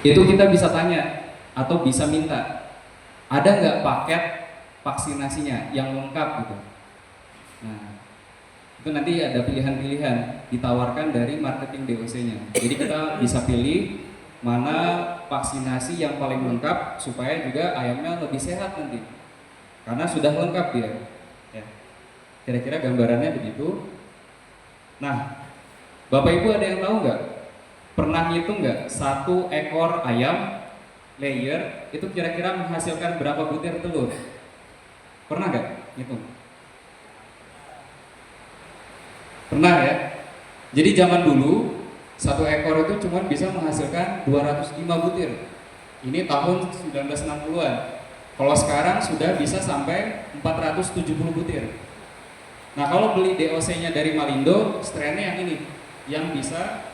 Itu kita bisa tanya atau bisa minta, ada nggak paket vaksinasinya yang lengkap gitu. Nah, itu nanti ada pilihan-pilihan ditawarkan dari marketing DOC-nya. Jadi kita bisa pilih mana vaksinasi yang paling lengkap supaya juga ayamnya lebih sehat nanti, karena sudah lengkap dia. Ya, kira-kira gambarannya begitu. Nah, Bapak Ibu ada yang tahu nggak? Pernah ngitung nggak satu ekor ayam layer itu kira-kira menghasilkan berapa butir telur? Pernah nggak ngitung? Pernah ya? Jadi zaman dulu satu ekor itu cuma bisa menghasilkan 205 butir. Ini tahun 1960-an. Kalau sekarang sudah bisa sampai 470 butir. Nah, kalau beli DOC-nya dari Malindo, strainnya yang ini, yang bisa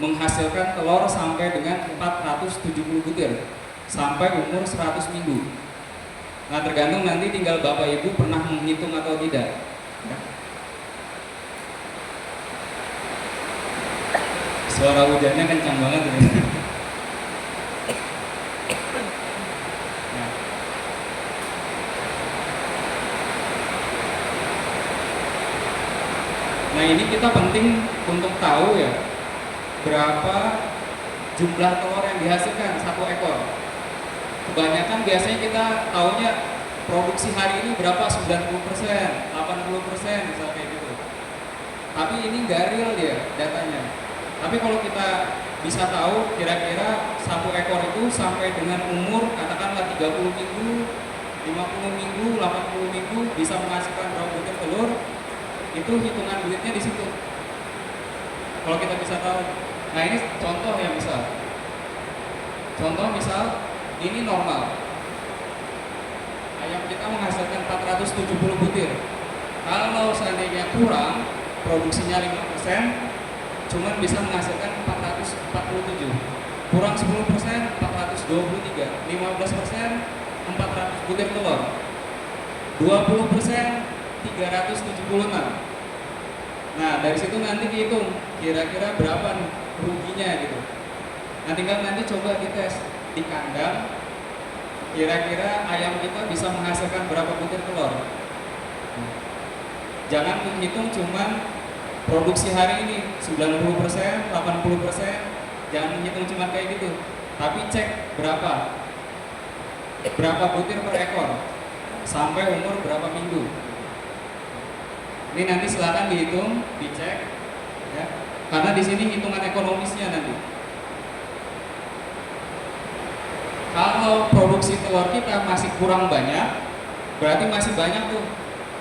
menghasilkan telur sampai dengan 470 butir sampai umur 100 minggu. Nah, tergantung nanti tinggal Bapak Ibu pernah menghitung atau tidak. Suara hujannya kencang banget ini. Nah, ini kita penting untuk tahu ya, berapa jumlah telur yang dihasilkan satu ekor. Kebanyakan biasanya kita taunya produksi hari ini berapa, 90%, 80% misalnya kayak gitu. Tapi ini nggak real dia datanya. Tapi kalau kita bisa tahu kira-kira satu ekor itu sampai dengan umur katakanlah 30 minggu, 50 minggu, 80 minggu bisa menghasilkan berapa butir telur, itu hitungan duitnya di situ. Kalau kita bisa tahu. Nah, ini contoh yang misal. Contoh misal ini normal. Ayam kita menghasilkan 470 butir. Kalau seandainya kurang, produksinya 5%, cuman bisa menghasilkan 447. Kurang 10%, 423. 15%, 400 butir telur. 20%, 376. Nah, dari situ nanti dihitung kira-kira berapa nih ruginya gitu. Nah, tinggal nanti coba dites di kandang, kira-kira ayam kita bisa menghasilkan berapa butir telur. Jangan menghitung cuman produksi hari ini 90%, 80%, jangan menghitung cuma kayak gitu. Tapi cek berapa butir per ekor, sampai umur berapa minggu. Ini nanti silakan dihitung, dicek, ya. Karena di sini hitungan ekonomisnya nanti. Kalau produksi telur kita masih kurang banyak, berarti masih banyak tuh,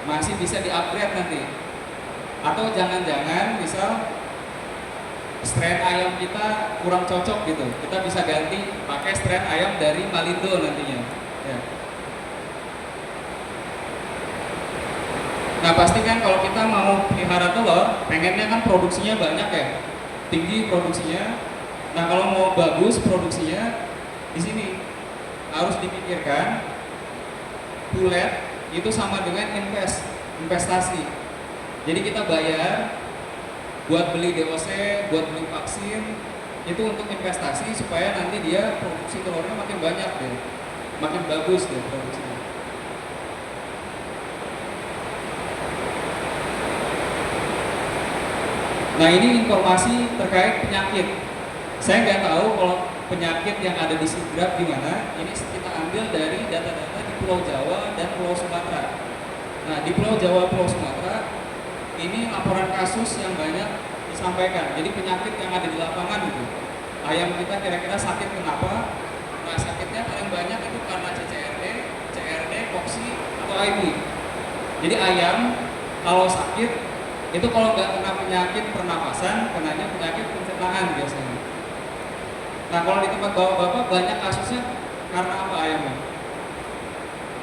masih bisa di-upgrade nanti. Atau jangan-jangan misal strain ayam kita kurang cocok gitu, kita bisa ganti pakai strain ayam dari Malindo nantinya. Ya. Nah, pasti kan kalau kita mau pelihara telur, pengennya kan produksinya banyak ya, tinggi produksinya. Nah, kalau mau bagus produksinya, di sini harus dipikirkan pulet itu sama dengan investasi. Jadi kita bayar buat beli DOC, buat beli vaksin, itu untuk investasi supaya nanti dia produksi telurnya makin banyak deh, makin bagus deh produksinya. Nah, ini informasi terkait penyakit. Saya nggak tahu kalau penyakit yang ada di Sidrap di mana. Ini kita ambil dari data-data di Pulau Jawa dan Pulau Sumatera. Nah, di Pulau Jawa, Pulau Sumatera, ini laporan kasus yang banyak disampaikan. Jadi penyakit yang ada di lapangan itu. Ayam kita kira-kira sakit kenapa? Nah, sakitnya paling banyak itu karena CRD, koksi, atau IB. Jadi ayam kalau sakit itu kalau nggak kena penyakit pernapasan, kenanya penyakit pencernaan biasanya. Nah, kalau di tempat bapak-bapak banyak kasusnya karena apa ayamnya?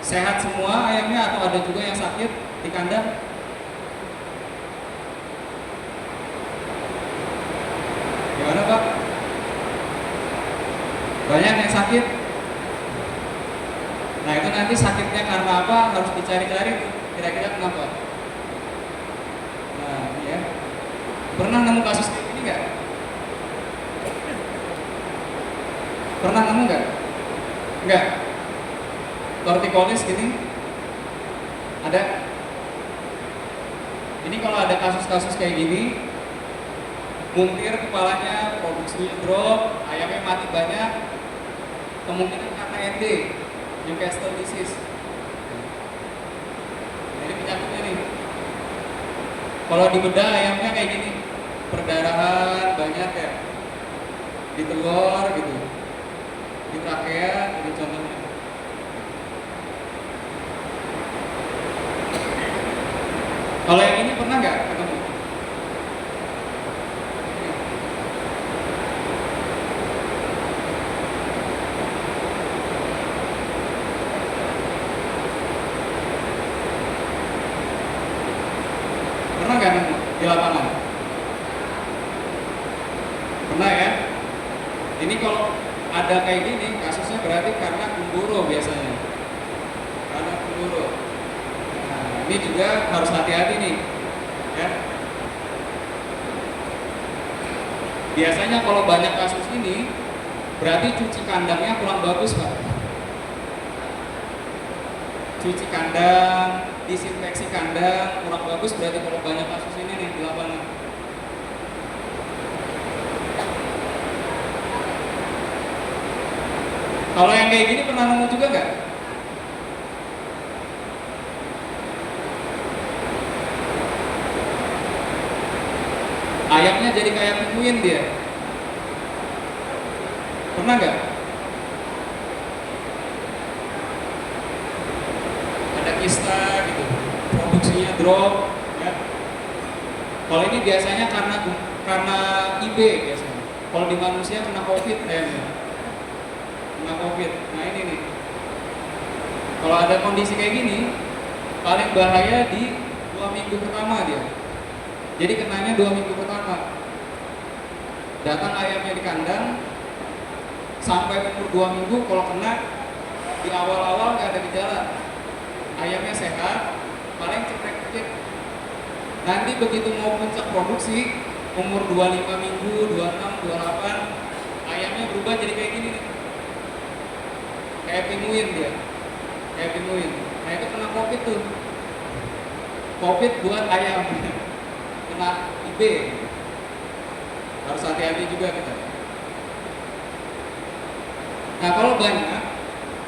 Sehat semua ayamnya atau ada juga yang sakit di kandang? Gimana Pak? Banyak yang sakit? Nah, itu nanti sakitnya karena apa harus dicari-cari, kira-kira kenapa? Ya. Pernah nemu kasus kayak gini nggak? Pernah nemu nggak? Nggak. Torticollis gini ada. Ini kalau ada kasus-kasus kayak gini, mungkir kepalanya, produksinya drop, ayamnya mati banyak, kemungkinan karena ND, Newcastle disease. Nah, ini penyakitnya nih. Kalau dibedah ayamnya kayak gini, perdarahan banyak ya, di telur gitu, di trakea, ini contohnya. Kalau yang ini pernah nggak ketemu? Pernah nggak nemu di lapangan? Pernah ya? Ini kalau ada kayak gini, kasusnya berarti karena gumboro biasanya. Karena gumboro. Ini juga harus hati-hati nih, ya. Biasanya kalau banyak kasus ini, berarti cuci kandangnya kurang bagus, Pak. Cuci kandang, disinfeksi kandang kurang bagus, berarti kalau banyak kasus ini nih di lapangan. Kalau yang kayak gini pernah nemu juga nggak? Ayamnya jadi kayak penguin dia. Pernah nggak? Ada kista gitu, produksinya drop. Ya. Kalau ini biasanya karena IB biasanya. Kalau di manusia kena COVID ayamnya. Kena COVID. Nah ini nih. Kalau ada kondisi kayak gini, paling bahaya di 2 minggu pertama dia. Jadi kenanya 2 minggu pertama. Datang ayamnya di kandang, sampai umur 2 minggu kalau kena di awal-awal nggak ada gejala. Ayamnya sehat, paling cekrek-cekrek. Nanti begitu mau puncak produksi, umur 25 minggu, 26, 28, ayamnya berubah jadi kayak gini nih. Kayak pinguin dia. Kayak pinguin. Nah itu kena COVID tuh. COVID buat ayam. Kena IB. Harus hati-hati juga kita. Nah kalau banyak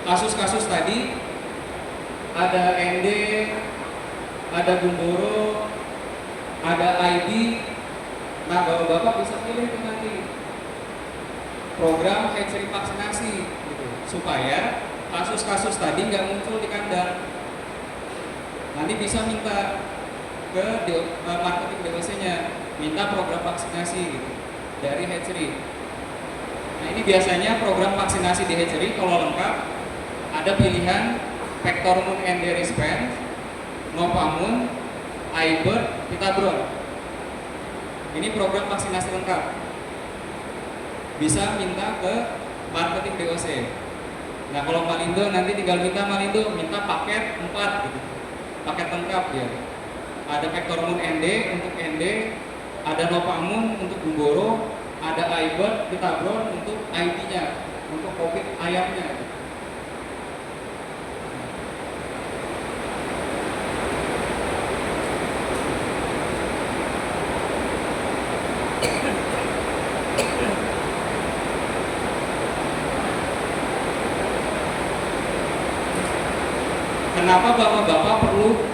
kasus-kasus tadi, ada ND, ada gumboro, ada ID, nah bapak-bapak bisa pilih tuh nanti program hatchery vaksinasi gitu, supaya kasus-kasus tadi nggak muncul di kandang. Nanti bisa minta ke marketing DWC-nya, minta program vaksinasi gitu, dari hatchery. Nah ini biasanya program vaksinasi di hatchery kalau lengkap ada pilihan Vectormun Enderispan, Novamun, iBird, Pitabron. Ini program vaksinasi lengkap. Bisa minta ke marketing DOC. Nah kalau Malindo nanti tinggal minta paket 4 gitu. Paket lengkap ya. Ada Vectormun ND untuk ND, ada Novamun untuk gumboro, ada iBird, Pitabron untuk ID-nya, untuk COVID ayamnya. Kenapa bapak-bapak perlu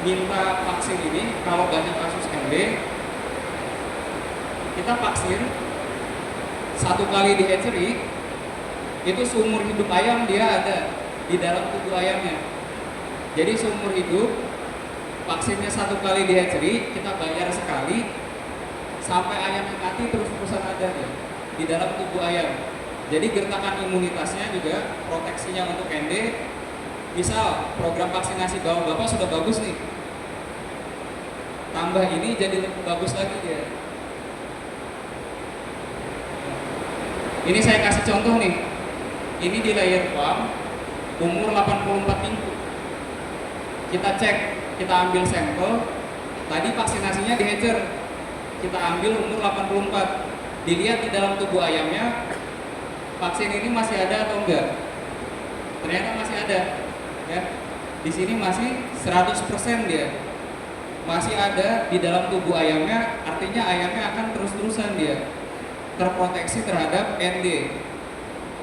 minta vaksin ini kalau banyak kasus MB? Kita vaksin 1 kali di hatchery, itu seumur hidup ayam dia ada di dalam tubuh ayamnya. Jadi seumur hidup vaksinnya 1 kali di hatchery, kita bayar sekali sampai ayamnya mati terus-terusan ada dia di dalam tubuh ayam. Jadi gertakan imunitasnya juga, proteksinya untuk ND. Misal program vaksinasi bapak sudah bagus nih, tambah ini jadi lebih bagus lagi dia. Ini saya kasih contoh nih. Ini di layer farm umur 84 minggu. Kita cek, kita ambil sampel. Tadi vaksinasinya di hatcher. Kita ambil umur 84. Dilihat di dalam tubuh ayamnya vaksin ini masih ada atau enggak? Ternyata masih ada, ya. Di sini masih 100% dia. Masih ada di dalam tubuh ayamnya, artinya ayamnya akan terus-terusan dia terproteksi terhadap ND.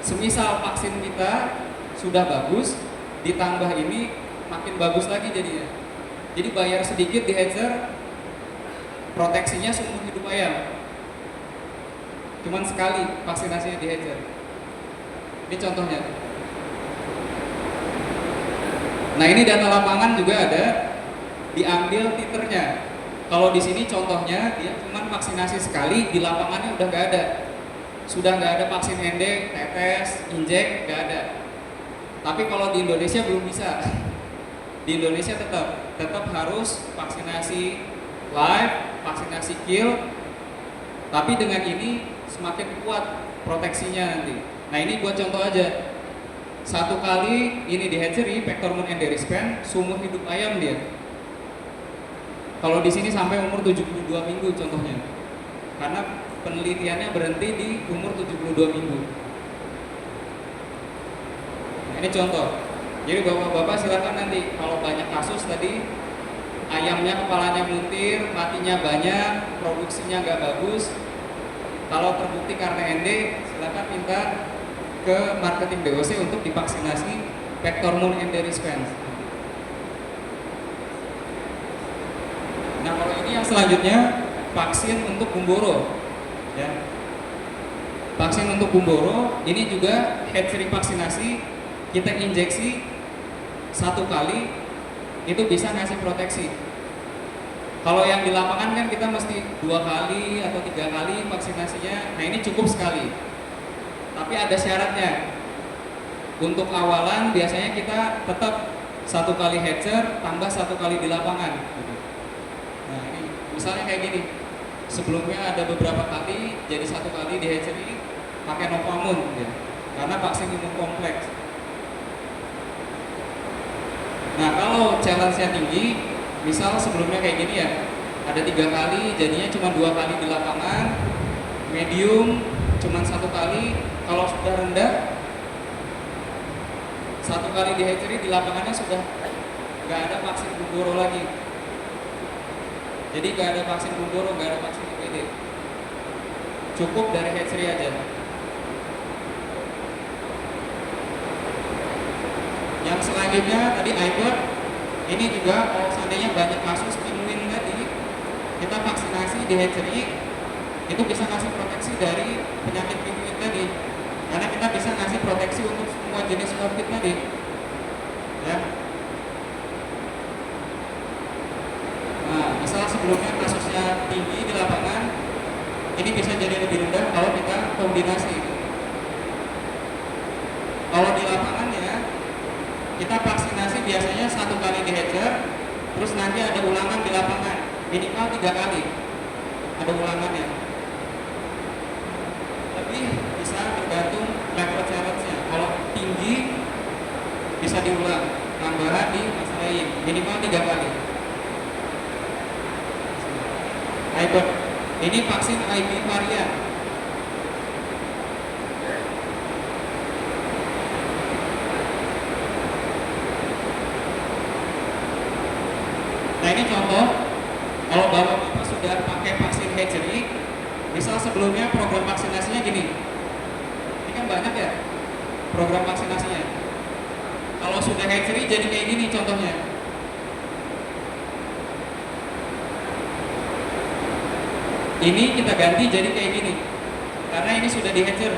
Semisal vaksin kita sudah bagus, ditambah ini makin bagus lagi jadinya. Jadi bayar sedikit di hatcher, proteksinya seumur hidup ayam. Cuman sekali vaksinasinya di hatcher. Ini contohnya. Nah, ini data lapangan juga ada, diambil titernya. Kalau di sini contohnya dia cuma vaksinasi sekali, di lapangannya udah nggak ada. Sudah nggak ada vaksin ND, tetes, injek, nggak ada. Tapi kalau di Indonesia belum bisa. Di Indonesia tetap harus vaksinasi live, vaksinasi kill. Tapi dengan ini semakin kuat proteksinya nanti. Nah, ini buat contoh aja. Satu kali ini di hatchery Pectormon enderispan, seumur hidup ayam dia. Kalau di sini sampai umur 72 minggu contohnya. Karena penelitiannya berhenti di umur 72 minggu. Nah, ini contoh. Jadi bapak-bapak silakan nanti kalau banyak kasus tadi ayamnya kepalanya muntir, matinya banyak, produksinya nggak bagus. Kalau terbukti karena ND, silakan minta ke marketing DOC untuk divaksinasi Pectormon enderispan. Nah, kalau ini yang selanjutnya vaksin untuk gumboro, ya. Vaksin untuk gumboro ini juga hatchery vaksinasi, kita injeksi satu kali itu bisa ngasih proteksi. Kalau yang di lapangan kan kita mesti 2 kali atau 3 kali vaksinasinya. Nah, ini cukup sekali. Tapi ada syaratnya. Untuk awalan biasanya kita tetap 1 kali hatcher tambah 1 kali di lapangan. Nah, ini misalnya kayak gini. Sebelumnya ada beberapa kali jadi 1 kali di hatchery pakai Novamune, ya. Karena vaksin imun kompleks. Nah, kalau challenge-nya tinggi, misal sebelumnya kayak gini ya, ada 3 kali, jadinya cuma 2 kali di lapangan, medium cuma 1 kali, kalau sudah rendah 1 kali di hatchery, di lapangannya sudah nggak ada vaksin gumboro lagi. Jadi nggak ada vaksin gumboro, nggak ada vaksin IPD, cukup dari hatchery aja. Yang selanjutnya tadi iBird, ini juga kalau seandainya banyak kasus penguin tadi, kita vaksinasi di hatchery itu bisa ngasih proteksi dari penyakit penguin tadi, karena kita bisa ngasih proteksi untuk semua jenis COVID tadi, ya. Nah, misal sebelumnya kasusnya tinggi di lapangan, ini bisa jadi lebih rendah kalau kita kombinasi. Kalau di lapangannya kita vaksinasi biasanya 1 kali di hatcher, terus nanti ada ulangan di lapangan, minimal 3 kali ada ulangannya. Lebih bisa tergantung level challenge-nya. Kalau tinggi bisa diulang, tambahan di masa lain, minimal 3 kali. iBird, ini vaksin IB varian. Nah, ini contoh, kalau bapak-bapak sudah pakai vaksin hatchery, misal sebelumnya program vaksinasinya gini, ini kan banyak ya program vaksinasinya. Kalau sudah hatchery jadi kayak gini contohnya. Ini kita ganti jadi kayak gini, karena ini sudah di hatcher.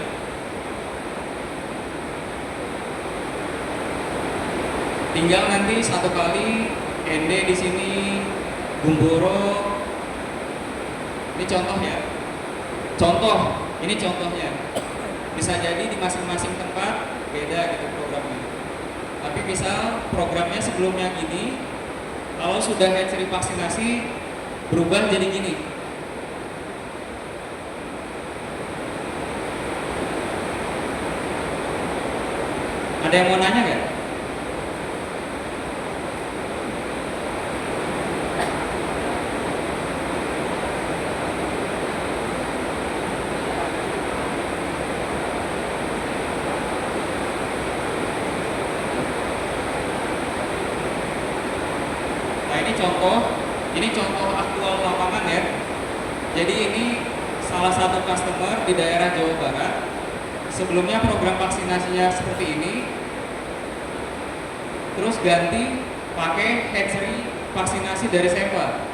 Tinggal nanti 1 kali ND di sini, gumboro. Ini contoh ya. Contoh, ini contohnya. Bisa jadi di masing-masing tempat beda gitu programnya. Tapi misal programnya sebelumnya gini, kalau sudah hatchery vaksinasi berubah jadi gini. Ada yang mau nanya nggak? ini contoh aktual lapangan ya. Jadi ini salah satu customer di daerah Jawa Barat. Sebelumnya program vaksinasinya seperti ini, terus ganti pakai hatchery vaksinasi dari Seva.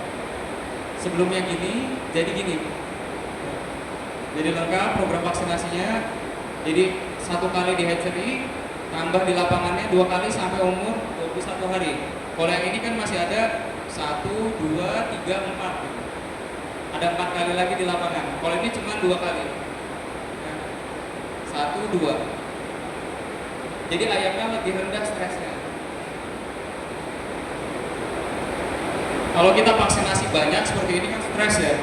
Sebelumnya gini, jadi gini. Jadi lengkap program vaksinasinya. Jadi 1 kali di hatchery, tambah di lapangannya 2 kali sampai umur 21 hari. Kalau yang ini kan masih ada 1, 2, 3, 4 gitu. Ada 4 kali lagi di lapangan. Kalau ini cuma 2 kali. 1, 2. Jadi ayamnya lebih rendah stresnya. Kalau kita vaksinasi banyak seperti ini kan stres ya.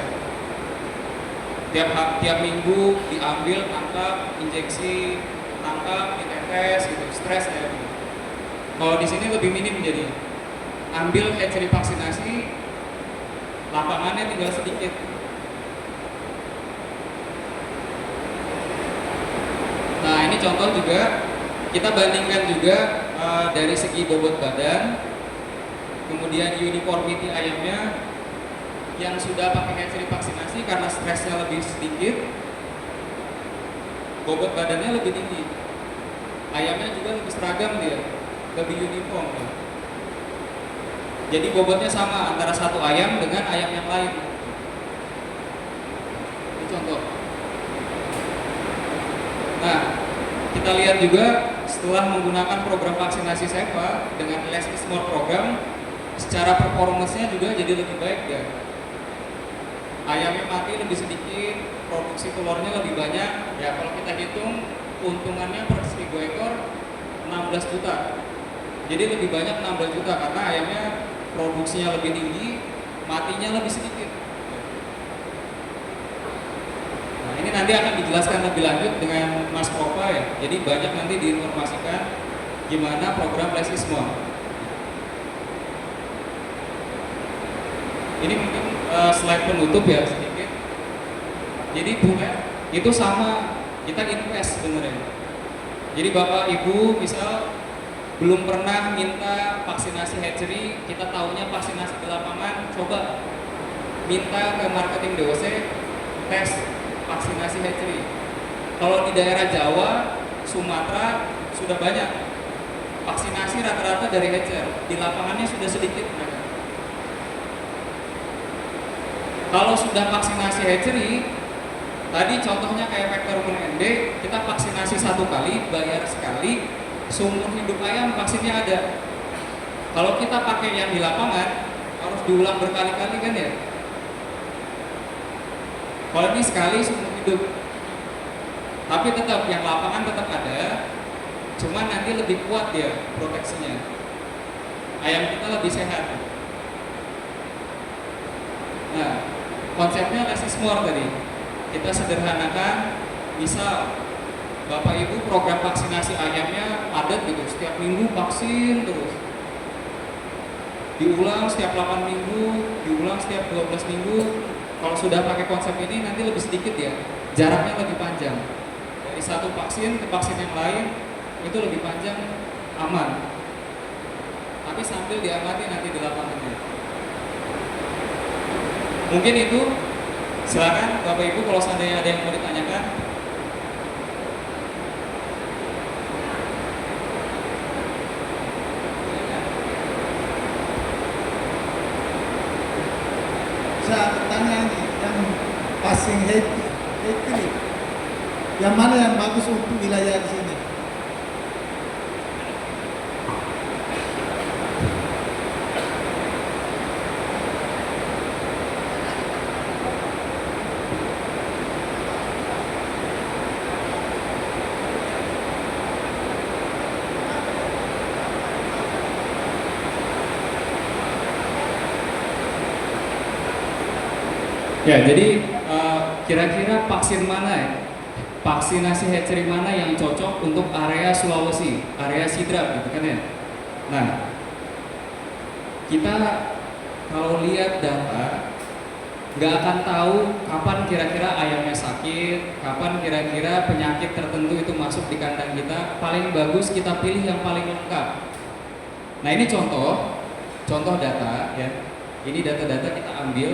Tiap minggu diambil, tangkap, injeksi, tangkap, ditetes gitu, stres ya. Kalau di sini lebih minim jadi. Ambil hatchery vaksinasi, lapangannya tinggal sedikit. Nah ini contoh juga, kita bandingkan juga dari segi bobot badan, kemudian uniformity ayamnya yang sudah pakai hatchery vaksinasi karena stresnya lebih sedikit, bobot badannya lebih tinggi, ayamnya juga lebih seragam dia, lebih uniform ya. Jadi bobotnya sama antara satu ayam dengan ayam yang lain. Ini contoh. Nah, kita lihat juga setelah menggunakan program vaksinasi Seva dengan less is more program, secara performance-nya juga jadi lebih baik ya. Ayamnya mati lebih sedikit, produksi telurnya lebih banyak. Ya kalau kita hitung keuntungannya per 1000 ekor 16 juta. Jadi lebih banyak 16 juta karena ayamnya produksinya lebih tinggi, matinya lebih sedikit. Nah ini nanti akan dijelaskan lebih lanjut dengan Mas Propa ya. Jadi banyak nanti diinformasikan gimana program less is more. Ini mungkin slide penutup ya sedikit. Jadi bulan itu sama, kita invest sebenarnya. Jadi Bapak Ibu misal belum pernah minta vaksinasi hatchery, kita tahunya vaksinasi di lapangan, coba minta ke marketing DOC tes vaksinasi hatchery. Kalau di daerah Jawa, Sumatera sudah banyak vaksinasi rata-rata dari hatcher, di lapangannya sudah sedikit mereka. Kalau sudah vaksinasi hatchery, tadi contohnya kayak vektor ND, kita vaksinasi 1 kali, bayar sekali, seumur hidup ayam vaksinnya ada. Kalau kita pakai yang di lapangan, harus diulang berkali-kali kan ya. Kalau ini sekali seumur hidup. Tapi tetap yang lapangan tetap ada, cuman nanti lebih kuat ya proteksinya. Ayam kita lebih sehat. Nah, konsepnya less is more tadi. Kita sederhanakan, misal Bapak Ibu program vaksinasi ayamnya padat gitu, setiap minggu vaksin terus. Diulang setiap 8 minggu, diulang setiap 12 minggu. Kalau sudah pakai konsep ini nanti lebih sedikit ya, jaraknya lebih panjang. Dari satu vaksin ke vaksin yang lain itu lebih panjang, aman. Tapi sambil diamati nanti di lapangannya. Mungkin itu, silakan Bapak Ibu kalau seandainya ada yang mau ditanyakan. Saya bertanya ini, yang passing hatchery, yang mana yang bagus untuk wilayah di sini? Ya, jadi kira-kira vaksin mana ya? Vaksinasi hatchery mana yang cocok untuk area Sulawesi, area Sidrap gitu kan ya? Nah, kita kalau lihat data, nggak akan tahu kapan kira-kira ayamnya sakit, kapan kira-kira penyakit tertentu itu masuk di kandang kita. Paling bagus kita pilih yang paling lengkap. Nah ini contoh, contoh data ya. Ini data-data kita ambil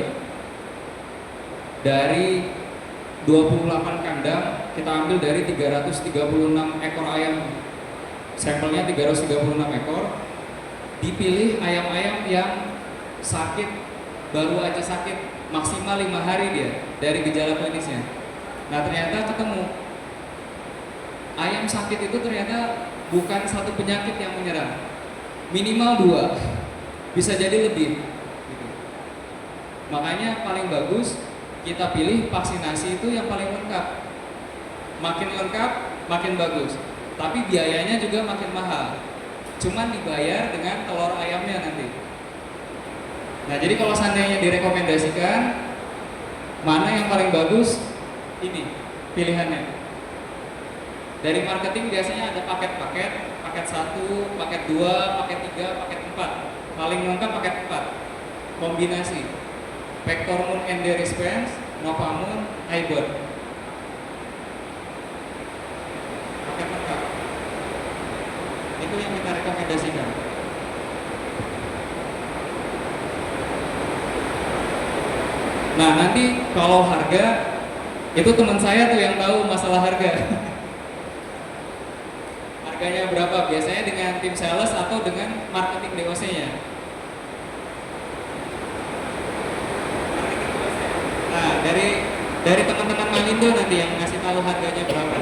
dari 28 kandang, kita ambil dari 336 ekor ayam. Sampelnya 336 ekor. Dipilih ayam-ayam yang sakit, baru aja sakit, maksimal 5 hari dia dari gejala klinisnya. Nah ternyata ketemu ayam sakit itu ternyata bukan satu penyakit yang menyerang, minimal 2, bisa jadi lebih gitu. Makanya paling bagus kita pilih vaksinasi itu yang paling lengkap. Makin lengkap makin bagus, tapi biayanya juga makin mahal, cuman dibayar dengan telur ayamnya nanti. Nah jadi kalau seandainya direkomendasikan mana yang paling bagus, ini pilihannya. Dari marketing biasanya ada paket-paket, paket 1, paket 2, paket 3, paket 4. Paling lengkap paket 4. Kombinasi Pectormone enderispens, Novamune, Ibot. Paket lengkap. Itu yang kita rekomendasikan. Nah nanti kalau harga, itu teman saya tuh yang tahu masalah harga. Harganya berapa? Biasanya dengan tim sales atau dengan marketing DOC-nya. Nah dari teman-teman Malindo nanti yang ngasih tahu harganya berapa.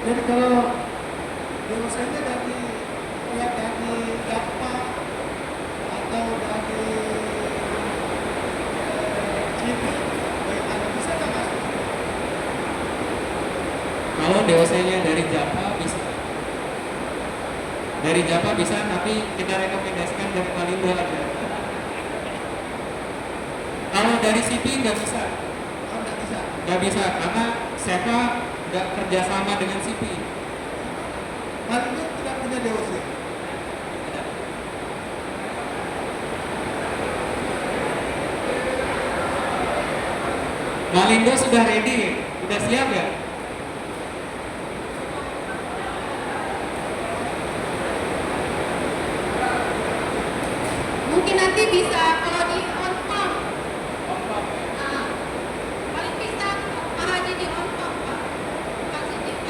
Jadi kalau biasanya dari Japa atau dari Cipi, ada bisa nggak masuk? Kalau DOC-nya dari Japa bisa. Dari Japa bisa, tapi kita rekomendasikan dari Malindo aja. Kalau dari CP nggak bisa. Oh, nggak bisa. Nggak bisa, karena SEPA nggak kerjasama dengan CP. Malindo tidak punya DOC. Malindo sudah ready, udah siap ya? Mungkin nanti bisa kalau di on farm. Nah, paling bisa Pak Haji di on farm Pak, bukan CTK.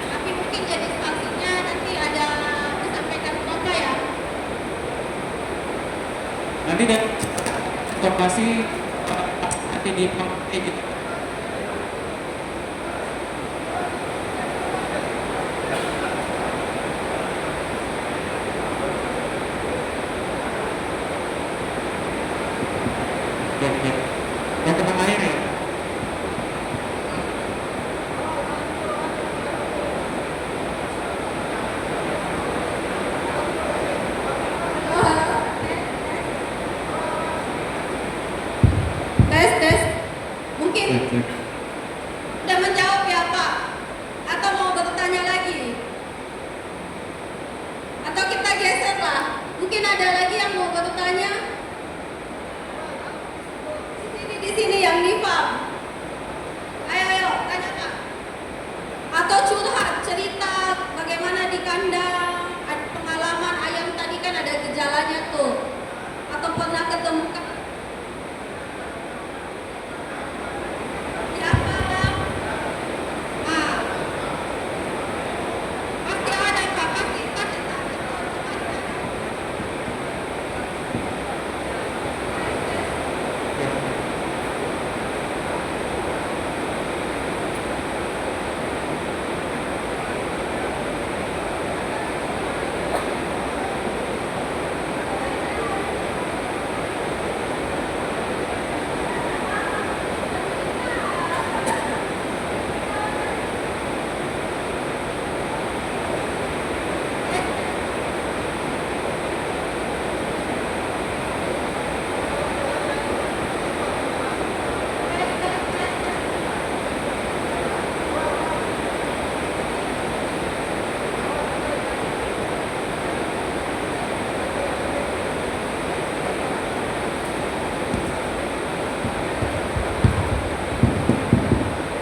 Tapi mungkin jadi saksinya nanti ada disampaikan ke Bapak ya. Nanti dan informasi nanti di kayak gitu. Mau teman air ya? Tes. Mungkin udah menjawab ya Pak? Atau mau bertanya lagi? Atau kita geser lah? Mungkin ada lagi yang mau bertanya? Di sini yang di farm. Ayo, tanya Pak. Atau curhat, cerita bagaimana di kandang, pengalaman ayam tadi kan ada gejalanya tuh. Atau pernah ketemu siapa? Ah, pasti ada Pak, pasti ada.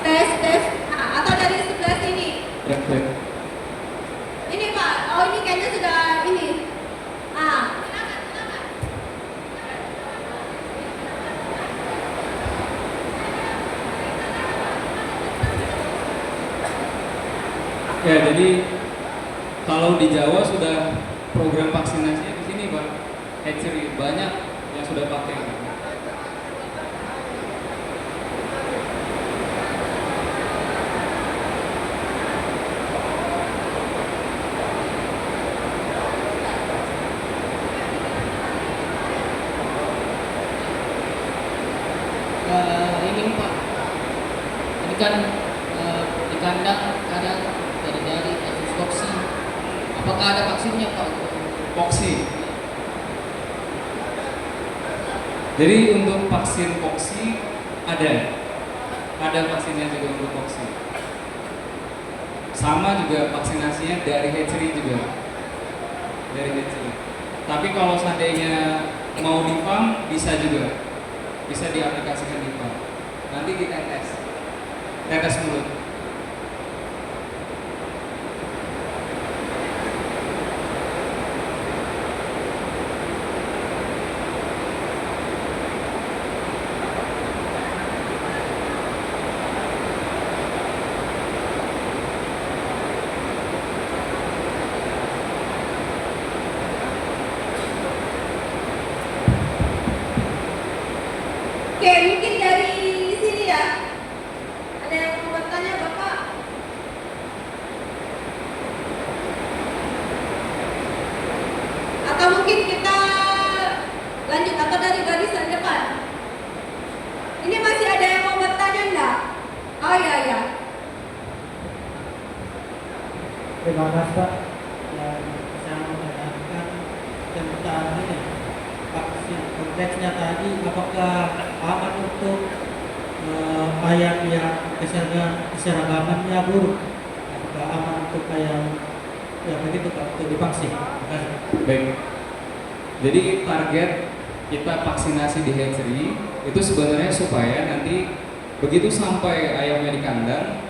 Tes. Nah, atau dari sebelah sini. Ya. Ini Pak, oh ini kayaknya sudah ini. Ya, jadi kalau di Jawa sudah program vaksinasinya di sini Pak, hatchery banyak yang sudah pakai. Ini Pak, ini kan di kandang kadang dari kasus toksi. Apakah ada vaksinnya Pak? Poksi. Jadi untuk vaksin poksi ada vaksinnya juga untuk poksi. Sama juga vaksinasinya dari hatchery juga, dari hatchery. Tapi kalau seandainya mau di farm bisa juga, bisa diaplikasikan di farm. Nanti tetes mulut. Oke, mungkin dari sini ya. Ada yang mau bertanya Bapak? Atau mungkin kita lanjut atau dari barisan depan? Ini masih ada yang mau bertanya enggak? Oh iya ya. Terima kasih Pak. Yang saya mau tanyakan tentang ini vaksin konteksnya tadi, apakah aman untuk ayam yang keseragamannya buruk? Apakah aman untuk ayam ya begitu Pak untuk divaksin? Terima kasih. Baik. Jadi target kita vaksinasi di hatchery itu sebenarnya supaya nanti begitu sampai ayamnya di kandang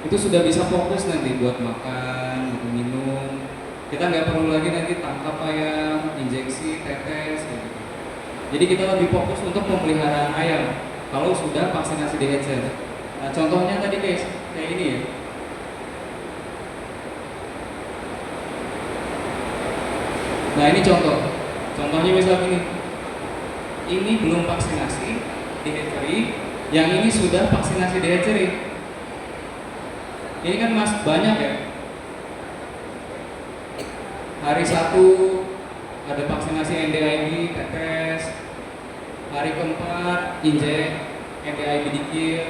itu sudah bisa fokus nanti buat makan, buat minum. Kita nggak perlu lagi nanti tangkap ayam, injeksi, tetes, kayak gitu. Jadi kita lebih fokus untuk pemeliharaan ayam kalau sudah vaksinasi di hatchery. Nah contohnya tadi kayak ini ya. Nah ini contohnya misal gini, ini belum vaksinasi di hatchery, yang ini sudah vaksinasi di hatchery. Ini kan banyak ya. Hari 1 ada vaksinasi NDIB, tetes. Hari keempat injek NDIB dikit.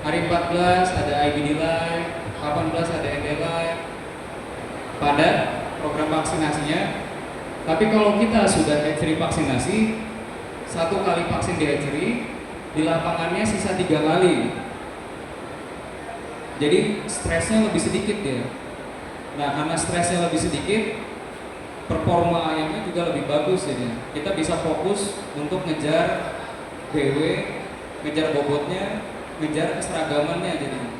Hari 14 ada IBD live, 18 ada ND live. Pada program vaksinasinya. Tapi kalau kita sudah hatchery vaksinasi, 1 kali vaksin di hatchery, di lapangannya sisa 3 kali. Jadi stresnya lebih sedikit ya. Nah karena stresnya lebih sedikit, performa ayamnya juga lebih bagus jadinya. Kita bisa fokus untuk ngejar BW, ngejar bobotnya, ngejar keseragamannya jadinya.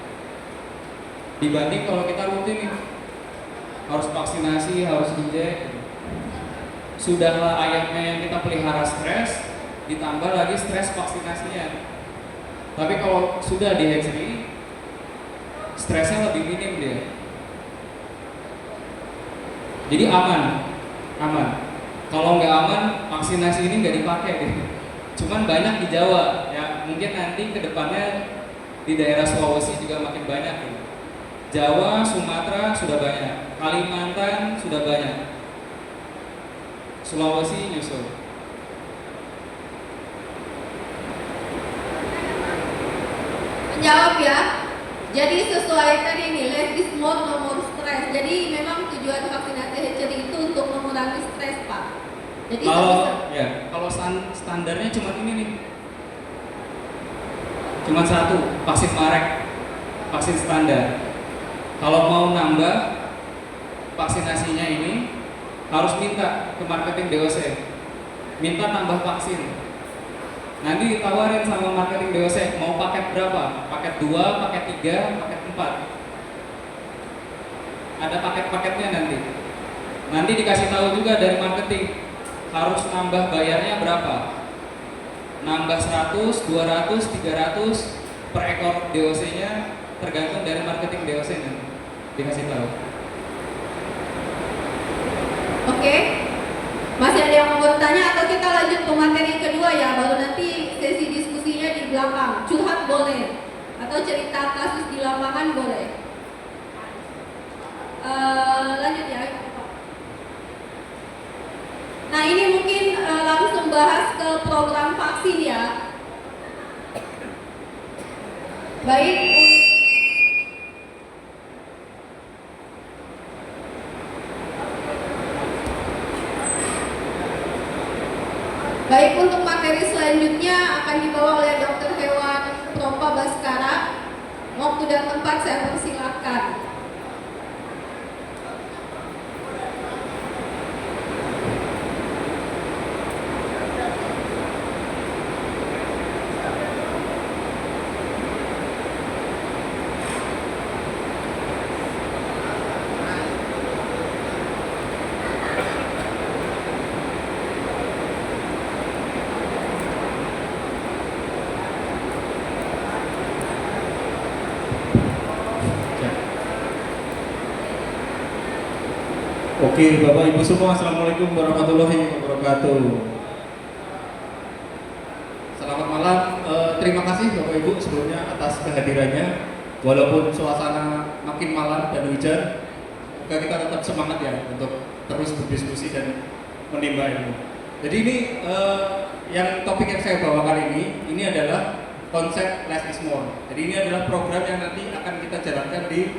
Dibanding kalau kita rutin nih, harus vaksinasi, harus injek. Sudahlah ayamnya yang kita pelihara stres, ditambah lagi stres vaksinasinya. Tapi kalau sudah di hatchery, stresnya lebih minim dia. Jadi aman. Kalau nggak aman, vaksinasi ini nggak dipakai deh. Cuman banyak di Jawa, ya mungkin nanti kedepannya di daerah Sulawesi juga makin banyak. Gitu. Jawa, Sumatera sudah banyak, Kalimantan sudah banyak, Sulawesi nyusul. Menjawab ya. Jadi sesuai tadi nih, less is more, no more stress. Jadi memang tujuan vaksinasi hatchery itu untuk mengurangi stres Pak. Jadi Kalau standarnya cuma ini nih, cuma 1 vaksin Marek, vaksin standar. Kalau mau nambah vaksinasinya ini harus minta ke marketing DOC, minta tambah vaksin. Nanti ditawarin sama marketing DOC mau paket berapa? Paket 2, paket 3, paket 4. Ada paket-paketnya nanti. Nanti dikasih tahu juga dari marketing harus nambah bayarnya berapa. Nambah 100, 200, 300 per ekor DOC-nya tergantung dari marketing DOC nya dikasih tahu. Oke. Masih ada yang mau bertanya atau kita lanjut ke materi kedua ya, baru nanti sesi diskusinya di belakang. Curhat boleh atau cerita kasus di lapangan boleh. Lanjut ya. Nah ini mungkin langsung bahas ke program vaksin ya. Baik. Baik, untuk materi selanjutnya akan dibawa oleh Dr. Hewan Propa Baskara. Waktu dan tempat saya persilahkan. Oke, Bapak Ibu semua, Assalamualaikum warahmatullahi wabarakatuh. Selamat malam, terima kasih Bapak Ibu sebelumnya atas kehadirannya. Walaupun suasana makin malam dan hujan, semoga kita tetap semangat ya untuk terus berdiskusi dan menimba ilmu. Jadi ini yang topik yang saya bawa kali ini adalah konsep less is more. Jadi ini adalah program yang nanti akan kita jalankan di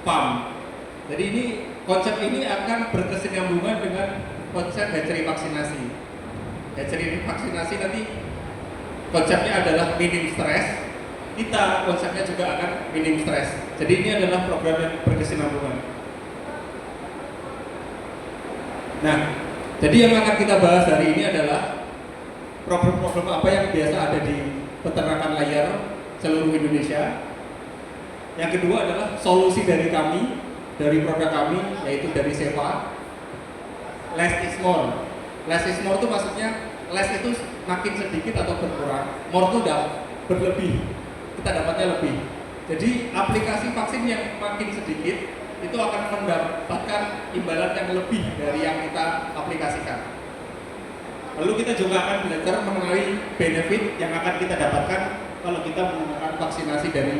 PAM. Jadi ini konsep ini akan berkesinambungan dengan konsep hatchery vaksinasi. Hatchery vaksinasi nanti konsepnya adalah minim stres. Kita konsepnya juga akan minim stres. Jadi ini adalah program yang berkesinambungan. Nah, jadi yang akan kita bahas hari ini adalah problem-problem apa yang biasa ada di peternakan layar seluruh Indonesia. Yang kedua adalah solusi dari kami, dari produk kami, yaitu dari Seva. Less is more. Less is more itu maksudnya less itu makin sedikit atau berkurang, more itu udah berlebih, kita dapatnya lebih. Jadi aplikasi vaksin yang makin sedikit itu akan mendapatkan imbalan yang lebih dari yang kita aplikasikan. Lalu kita juga akan belajar mengenai benefit yang akan kita dapatkan kalau kita menggunakan vaksinasi dari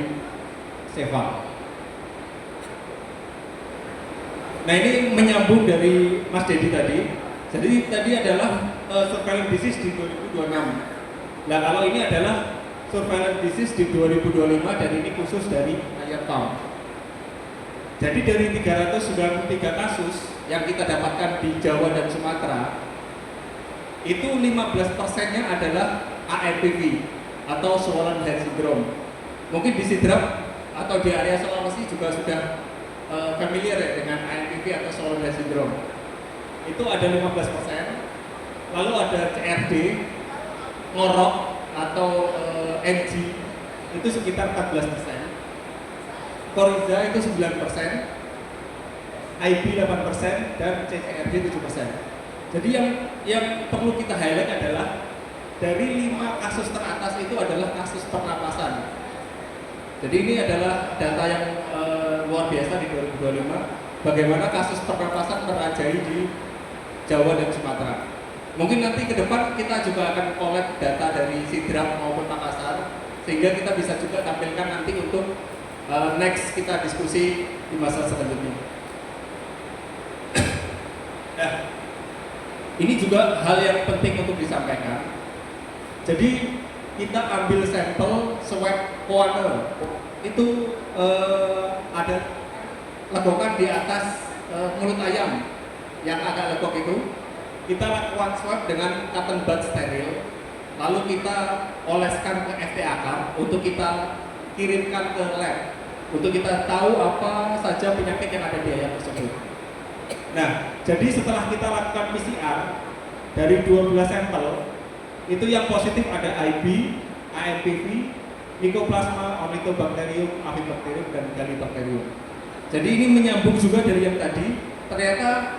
Seva. Nah ini menyambung dari Mas Dedi tadi. Jadi tadi adalah surveillance disease di 2026. Nah kalau ini adalah surveillance disease di 2025 dan ini khusus dari ayam farm. Jadi dari 393 kasus yang kita dapatkan di Jawa dan Sumatera, itu 15%-nya adalah ARPV atau swollen head syndrome. Mungkin di Sidrap atau di area Sulawesi juga sudah familiar ya dengan ARPV atau swollen head syndrome. Itu ada 15%. Lalu ada CRD, ngorok atau NG itu sekitar 14%. Koriza itu 9%, IB 8% dan CCRD 7%. Jadi yang perlu kita highlight adalah dari 5 kasus teratas itu adalah kasus pernapasan. Jadi ini adalah data yang luar biasa di 2025. Bagaimana kasus pernapasan merajai di Jawa dan Sumatera. Mungkin nanti ke depan kita juga akan collect data dari Sidrap maupun Makassar, sehingga kita bisa juga tampilkan nanti untuk next kita diskusi di masa selanjutnya. Nah, ini juga hal yang penting untuk disampaikan. Jadi kita ambil sampel swab koane, itu ada legokan di atas mulut ayam yang agak legok itu. Kita lakukan swab dengan cotton bud steril, lalu kita oleskan ke FTA untuk kita kirimkan ke lab untuk kita tahu apa saja penyakit yang ada di ayam tersebut. Nah, jadi setelah kita lakukan PCR dari 12 sampel, itu yang positif ada IB, AMPV, Mycoplasma, Ornithobacterium, Avibacterium, dan Galibacterium. Jadi ini menyambung juga dari yang tadi, ternyata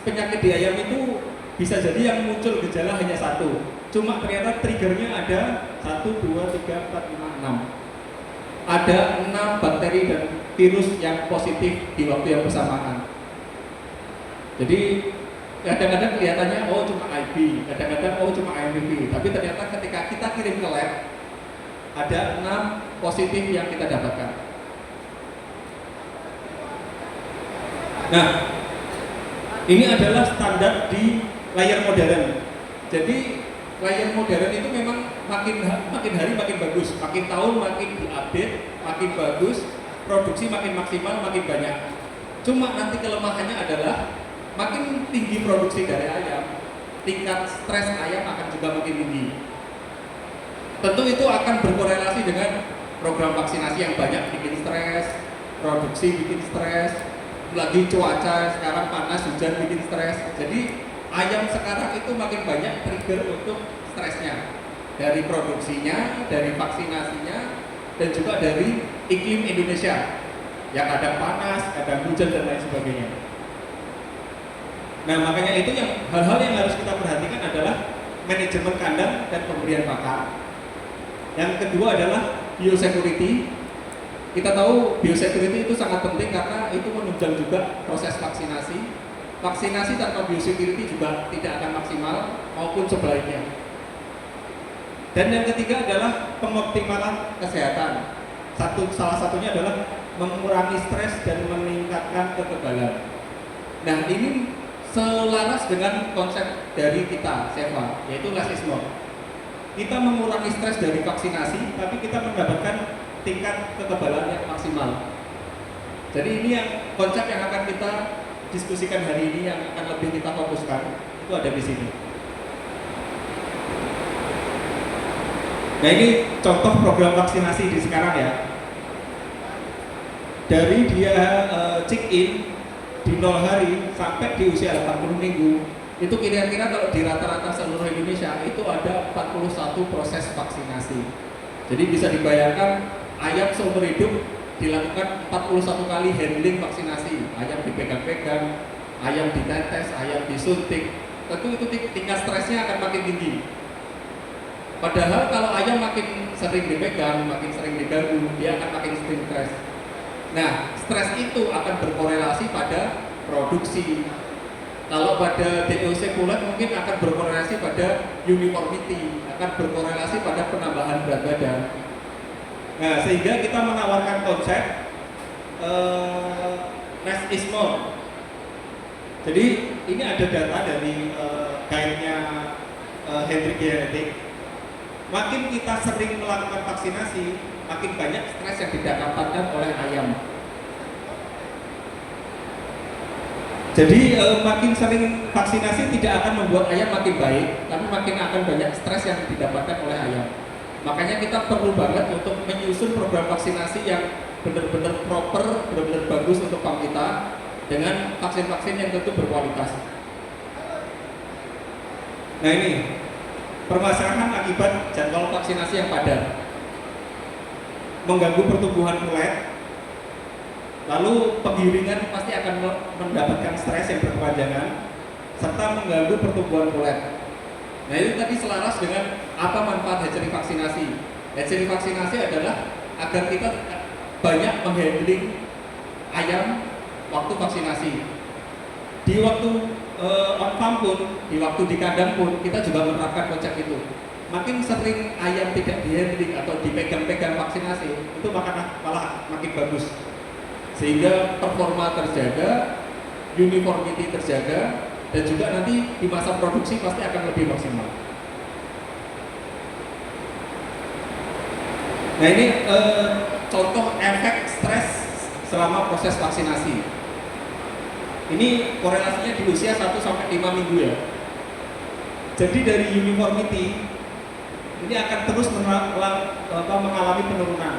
penyakit di ayam itu bisa jadi yang muncul gejala hanya satu. Cuma ternyata triggernya ada 1, 2, 3, 4, 5, 6. Ada ada 6 bakteri dan virus yang positif di waktu yang bersamaan. Jadi kadang-kadang kelihatannya oh cuma IB, kadang-kadang oh cuma IMV, tapi ternyata ketika kita kirim ke lab ada 6 positif yang kita dapatkan. Nah, ini adalah standar di layar modern. Jadi layar modern itu memang makin hari makin bagus, makin tahun makin diupdate, makin bagus, produksi makin maksimal, makin banyak. Cuma nanti kelemahannya adalah makin tinggi produksi dari ayam, tingkat stres ayam akan juga makin tinggi. Tentu itu akan berkorelasi dengan program vaksinasi yang banyak bikin stres, produksi bikin stres, lagi cuaca sekarang panas hujan bikin stres. Jadi ayam sekarang itu makin banyak trigger untuk stresnya, dari produksinya, dari vaksinasinya, dan juga dari iklim Indonesia yang kadang panas, kadang hujan dan lain sebagainya. Nah, makanya itu yang hal-hal yang harus kita perhatikan adalah manajemen kandang dan pemberian pakan. Yang kedua adalah biosecurity. Kita tahu biosecurity itu sangat penting karena itu menunjang juga proses vaksinasi. Vaksinasi tanpa biosecurity juga tidak akan maksimal maupun sebaliknya. Dan yang ketiga adalah pengoptimalan kesehatan. Salah satunya adalah mengurangi stres dan meningkatkan kekebalan. Nah, ini selaras dengan konsep dari kita, SEVA, yaitu less is more. Kita mengurangi stres dari vaksinasi, tapi kita mendapatkan tingkat kekebalan yang maksimal. Jadi ini yang konsep yang akan kita diskusikan hari ini, yang akan lebih kita fokuskan, itu ada di sini. Nah, ini contoh program vaksinasi di sekarang ya. Dari dia check in di 0 hari sampai di usia 80 minggu, itu kira-kira kalau di rata-rata seluruh Indonesia itu ada 41 proses vaksinasi. Jadi bisa dibayangkan ayam seumur hidup dilakukan 41 kali handling vaksinasi. Ayam dipegang-pegang, ayam ditetes, ayam disuntik. Tentu itu tingkat stresnya akan makin tinggi. Padahal kalau ayam makin sering dipegang, makin sering diganggu, dia akan makin sering stres. Nah, stres itu akan berkorelasi pada produksi. Kalau pada DOC kulit mungkin akan berkorelasi pada uniformity, akan berkorelasi pada penambahan berat badan. Nah, sehingga kita menawarkan konsep less is more. Jadi ini ada data dari guide-nya Hendrik Genetik. Makin kita sering melakukan vaksinasi, makin banyak stres yang didapatkan oleh ayam. Jadi makin sering vaksinasi tidak akan membuat ayam makin baik, tapi makin akan banyak stres yang didapatkan oleh ayam. Makanya kita perlu banget untuk menyusun program vaksinasi yang benar-benar proper, benar-benar bagus untuk farm kita dengan vaksin-vaksin yang tentu berkualitas. Nah, ini permasalahan akibat jadwal vaksinasi yang padat, mengganggu pertumbuhan kulit, lalu penggiringan pasti akan mendapatkan stres yang berkepanjangan, serta mengganggu pertumbuhan kulit. Nah, itu tadi selaras dengan apa manfaat hatchery vaksinasi. Hatchery vaksinasi adalah agar kita banyak menghandling ayam waktu vaksinasi. Di waktu on farm pun, di waktu di kandang pun, kita juga menerapkan konsep itu. Makin sering ayam tidak dihandling atau dipegang-pegang vaksinasi, itu malah makin bagus. Sehingga performa terjaga, uniformity terjaga, dan juga nanti di masa produksi pasti akan lebih maksimal. Nah, ini contoh efek stres selama proses vaksinasi. Ini korelasinya di usia 1-5 minggu ya. Jadi dari uniformity ini akan terus mengalami penurunan.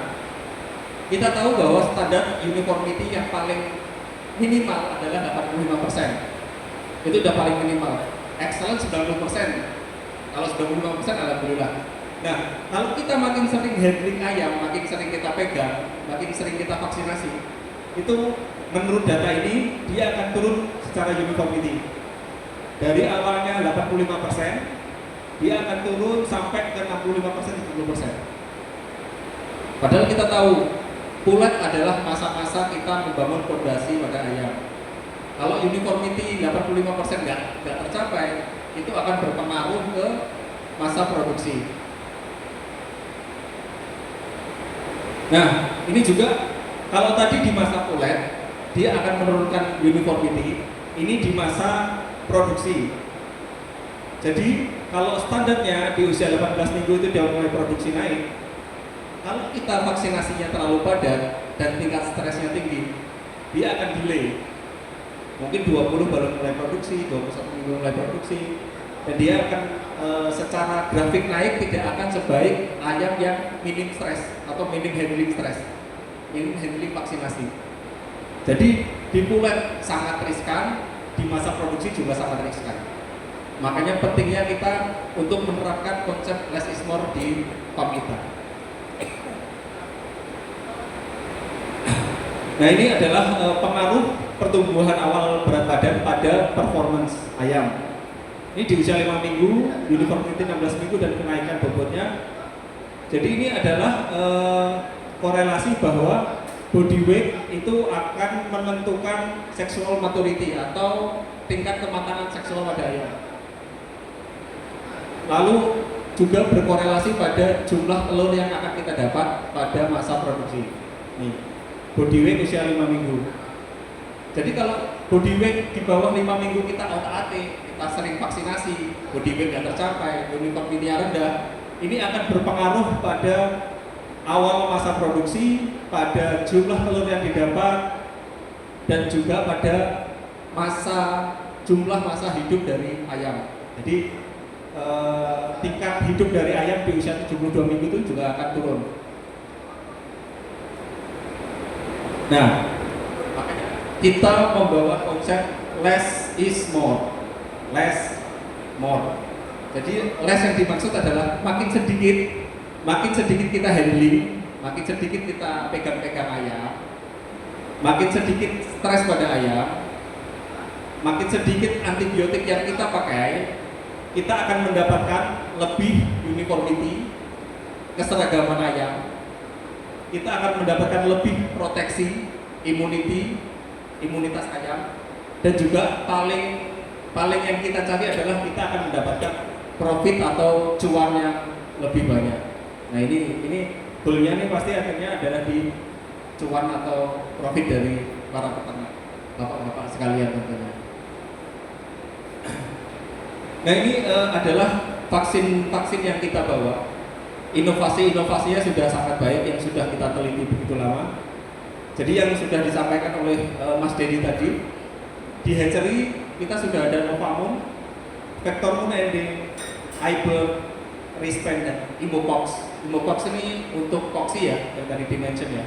Kita tahu bahwa standar uniformity yang paling minimal adalah 85%. Itu udah paling minimal. Excellent 90%. Kalau 95% alhamdulillah. Nah, kalau kita makin sering handling ayam, makin sering kita pegang, makin sering kita vaksinasi, itu menurut data ini dia akan turun secara uniformity. Dari awalnya 85%, dia akan turun sampai ke 65%, 70%. Padahal kita tahu pulet adalah masa-masa kita membangun fondasi pada ayam. Kalau uniformity 85% nggak tercapai, itu akan berpengaruh ke masa produksi. Nah, ini juga kalau tadi di masa pulet dia akan menurunkan uniformity, ini di masa produksi. Jadi kalau standarnya di usia 18 minggu itu dia mulai produksi naik. Kalau kita vaksinasinya terlalu padat dan tingkat stresnya tinggi, dia akan delay. Mungkin 20 baru mulai produksi, 21 minggu mulai produksi, dan dia akan secara grafik naik tidak akan sebaik ayam yang minim stres atau minim handling stres, minim handling vaksinasi. Jadi di pulet sangat riskan, di masa produksi juga sangat riskan. Makanya pentingnya kita untuk menerapkan konsep less is more di farm kita. Nah, ini adalah pengaruh pertumbuhan awal berat badan pada performance ayam. Ini di usia 5 minggu, uniformity 16 minggu, dan kenaikan bobotnya. Jadi ini adalah korelasi bahwa body weight itu akan menentukan sexual maturity atau tingkat kematangan seksual pada ayam. Lalu juga berkorelasi pada jumlah telur yang akan kita dapat pada masa produksi. Nih, body weight usia 5 minggu. Jadi kalau body weight di bawah 5 minggu kita otak-atik, kita sering vaksinasi, body weight nggak tercapai, uniformity-nya rendah, ini akan berpengaruh pada awal masa produksi, pada jumlah telur yang didapat, dan juga pada jumlah masa hidup dari ayam. Jadi tingkat hidup dari ayam di usia 72 minggu itu juga akan turun. Nah, makanya kita membawa konsep less is more. Less more. Jadi less yang dimaksud adalah makin sedikit kita handling, makin sedikit kita pegang-pegang ayam, makin sedikit stres pada ayam, makin sedikit antibiotik yang kita pakai, kita akan mendapatkan lebih uniformity, keseragaman ayam, kita akan mendapatkan lebih proteksi, imunitas ayam, dan juga paling yang kita cari adalah kita akan mendapatkan profit atau cuan yang lebih banyak. Nah, ini goalnya nih pasti akhirnya adalah di cuan atau profit dari para peternak, bapak-bapak sekalian tentunya. Nah, ini adalah vaksin yang kita bawa. Inovasinya sudah sangat baik, yang sudah kita teliti begitu lama. Jadi yang sudah disampaikan oleh Mas Dedi tadi, di hatchery kita sudah ada Novamune, Vectormune ND, Iber, Rispen, dan Imopox. Imopox ini untuk poxi ya, yang tadi dimention ya.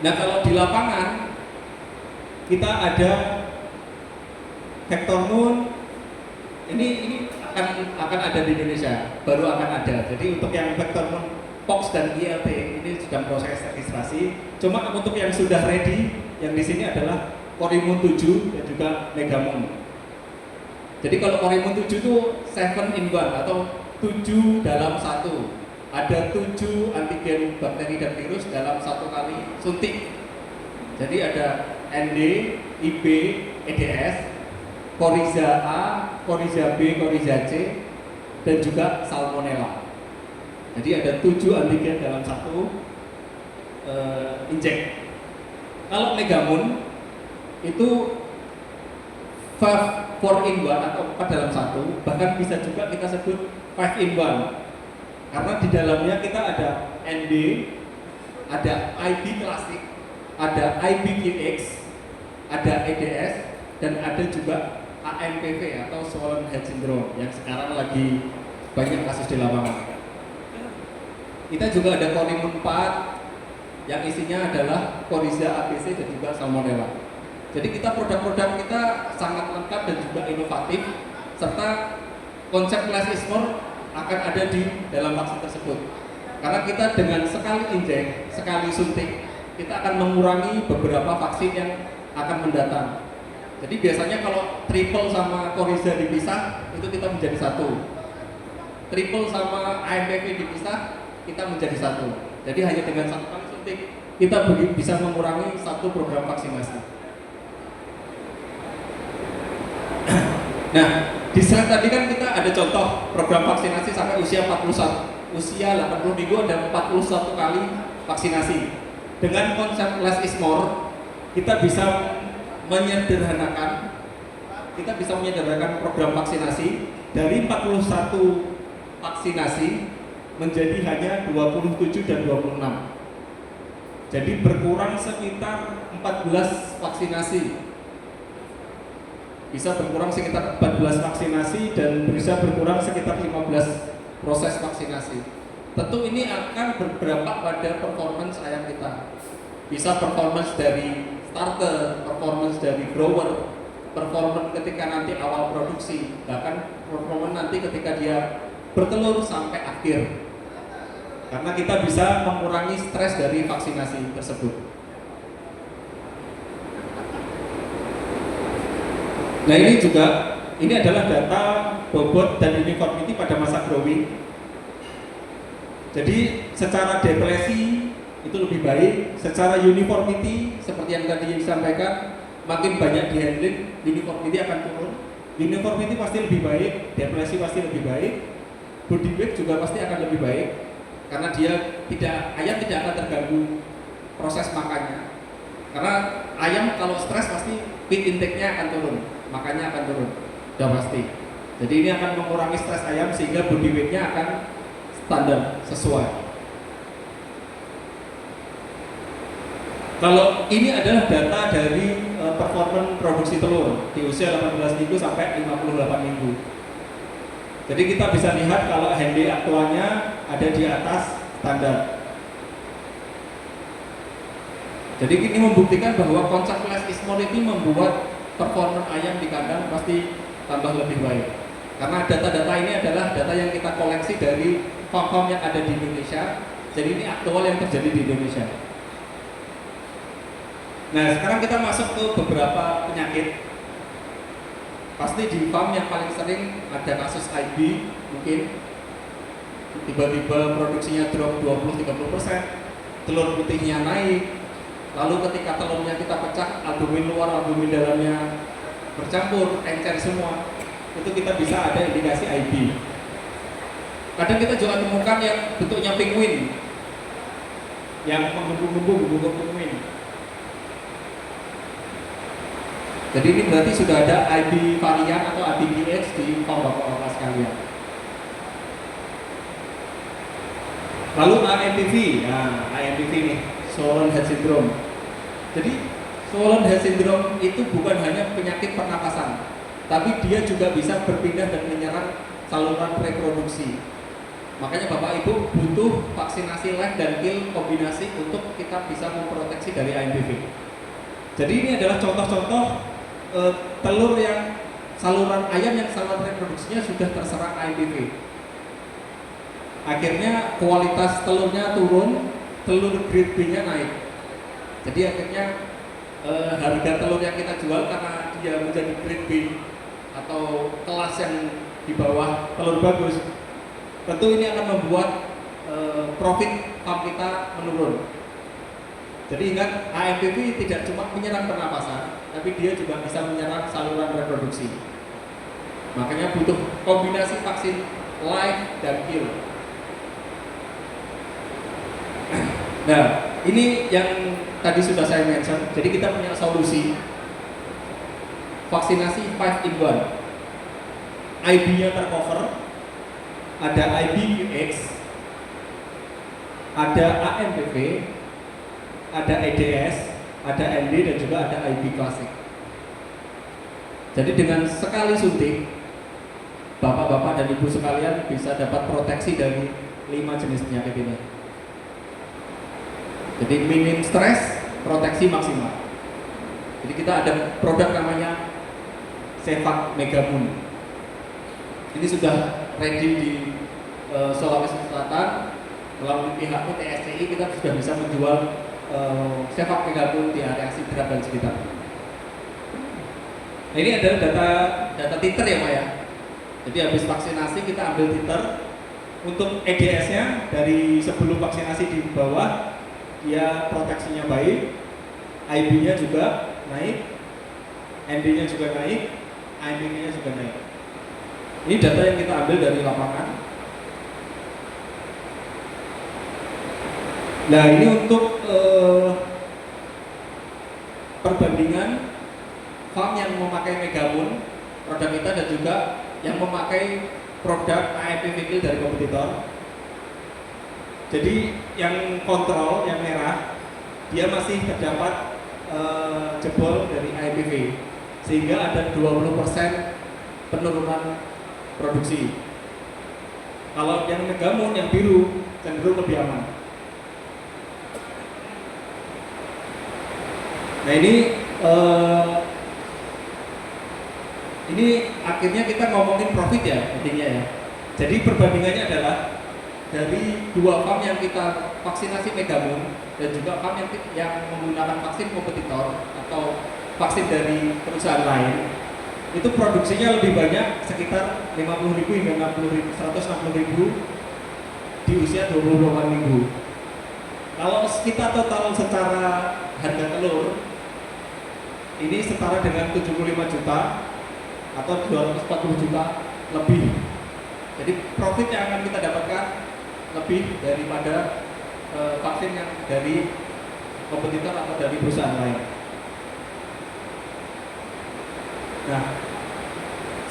Nah, kalau di lapangan kita ada Vectormune, ini akan ada di Indonesia, baru akan ada. Jadi untuk yang Vectormune Pox dan ILT ini sedang proses registrasi. Cuma untuk yang sudah ready, yang di sini adalah Corimune 7 dan juga Megamune. Jadi kalau Corimune 7 itu 7 in 1 atau 7 dalam 1. Ada 7 antigen bakteri dan virus dalam 1 kali suntik. Jadi ada ND, IB, EDS, Coryza A, Coryza B, Coryza C, dan juga Salmonella. Jadi ada 7 antigen dalam 1 injek. Kalau Megamune itu 4 in 1 atau 4 dalam 1, bahkan bisa juga kita sebut 5 in 1. Karena di dalamnya kita ada ND, ada IB klasik, ada IBQX, ada EDS, dan ada juga AMPV atau Swollen Head Syndrome yang sekarang lagi banyak kasus di lapangan. Kita juga ada Corimune 4 yang isinya adalah Coryza ABC dan juga Salmonella. Jadi kita produk-produk kita sangat lengkap dan juga inovatif, serta konsep less is more akan ada di dalam vaksin tersebut. Karena kita dengan sekali injek, sekali suntik, kita akan mengurangi beberapa vaksin yang akan mendatang. Jadi biasanya kalau triple sama Coryza dipisah, itu kita menjadi 1. Triple sama AMPV dipisah, kita menjadi 1. Jadi hanya dengan satu kali suntik kita bisa mengurangi satu program vaksinasi. Nah, di slide tadi kan kita ada contoh program vaksinasi sampai usia 81, usia 80 minggu ada 41 kali vaksinasi. Dengan konsep less is more, kita bisa menyederhanakan program vaksinasi dari 41 vaksinasi menjadi hanya 27 dan 26. Jadi berkurang sekitar 14 vaksinasi. Bisa berkurang sekitar 14 vaksinasi dan bisa berkurang sekitar 15 proses vaksinasi. Tentu ini akan berdampak pada performance ayam kita. Bisa performance dari starter, performance dari grower, performance ketika nanti awal produksi, bahkan performance nanti ketika dia bertelur sampai akhir. Karena kita bisa mengurangi stres dari vaksinasi tersebut. Nah, ini adalah data bobot dan uniformity pada masa growing. Jadi secara depresi itu lebih baik, secara uniformity seperti yang tadi disampaikan, makin banyak dihandle, uniformity akan turun. Uniformity pasti lebih baik, depresi pasti lebih baik, body weight juga pasti akan lebih baik, karena ayam tidak akan terganggu proses makannya. Karena ayam kalau stres pasti feed intake-nya akan turun, makannya akan turun, sudah pasti. Jadi ini akan mengurangi stres ayam sehingga body weight-nya akan standar sesuai. Kalau ini adalah data dari performance produksi telur di usia 18 minggu sampai 58 minggu. Jadi kita bisa lihat kalau HND aktualnya ada di atas standar. Jadi ini membuktikan bahwa konsep less is more ini membuat performance ayam di kandang pasti tambah lebih baik. Karena data-data ini adalah data yang kita koleksi dari farm-farm yang ada di Indonesia. Jadi ini aktual yang terjadi di Indonesia. Nah, sekarang kita masuk ke beberapa penyakit. Pasti di farm yang paling sering ada kasus IB, mungkin tiba-tiba produksinya drop 20-30%, telur putihnya naik, lalu ketika telurnya kita pecah, albumin luar, albumin dalamnya bercampur, encer semua, itu kita bisa ada indikasi IB. Kadang kita juga temukan yang bentuknya penguin, yang menggembung-gembung penguin. Jadi ini berarti sudah ada IB varian atau IBDH di farm bapak-bapak sekalian. Lalu AMPV, nah AMPV nih, swollen head syndrome. Jadi swollen head syndrome itu bukan hanya penyakit pernapasan, tapi dia juga bisa berpindah dan menyerang saluran reproduksi. Makanya Bapak Ibu butuh vaksinasi live dan kill kombinasi untuk kita bisa memproteksi dari AMPV. Jadi ini adalah contoh-contoh telur yang saluran ayam yang saluran reproduksinya sudah terserang AMPV. Akhirnya kualitas telurnya turun, telur grade B-nya naik. Jadi akhirnya harga telur yang kita jual karena dia menjadi grade B atau kelas yang di bawah telur bagus, tentu ini akan membuat profit farm kita menurun. Jadi ingat, AMPV tidak cuma menyerang pernapasan, tapi dia juga bisa menyerang saluran reproduksi. Makanya butuh kombinasi vaksin live dan kill. Nah, ini yang tadi sudah saya mention. Jadi kita punya solusi vaksinasi 5 in 1. IB-nya tercover, ada IBQX, ada AMPV, ada EDS, ada ND dan juga ada IB klasik. Jadi dengan sekali suntik, bapak-bapak dan ibu sekalian bisa dapat proteksi dari 5 jenis penyakit ini. Jadi minim stres, proteksi maksimal. Jadi kita ada produk namanya Cevac Megamoon. Ini sudah ready di Sulawesi Selatan. Melalui pihak TSCI kita sudah bisa menjual Cevac Megamoon di area Sidrap dan sekitar. Nah, ini adalah data titer ya Pak ya. Jadi habis vaksinasi kita ambil titer, Untuk EDS-nya dari sebelum vaksinasi di bawah, dia proteksinya baik, IB-nya juga naik, ND-nya juga naik, IMV-nya juga naik. Ini data yang kita ambil dari lapangan. Nah, ini untuk perbandingan farm yang memakai Megamoon produk kita dan juga yang memakai produk AIP Vigil dari kompetitor. Jadi yang kontrol, yang merah, dia masih terdapat jebol dari AIPV, sehingga ada 20% penurunan produksi. Kalau yang Megamoon, yang biru, cenderung lebih aman. Nah, ini akhirnya kita ngomongin profit ya intinya ya. Jadi perbandingannya adalah dari dua farm yang kita vaksinasi Megamoon dan juga farm yang menggunakan vaksin kompetitor atau vaksin dari perusahaan lain, itu produksinya lebih banyak, sekitar 50.000 hingga 160.000 di usia 28 minggu. Kalau kita total secara harga telur, ini setara dengan 75 juta atau 240 juta lebih. Jadi profit yang akan kita dapatkan lebih daripada vaksin yang dari kompetitor atau dari perusahaan lain. Nah,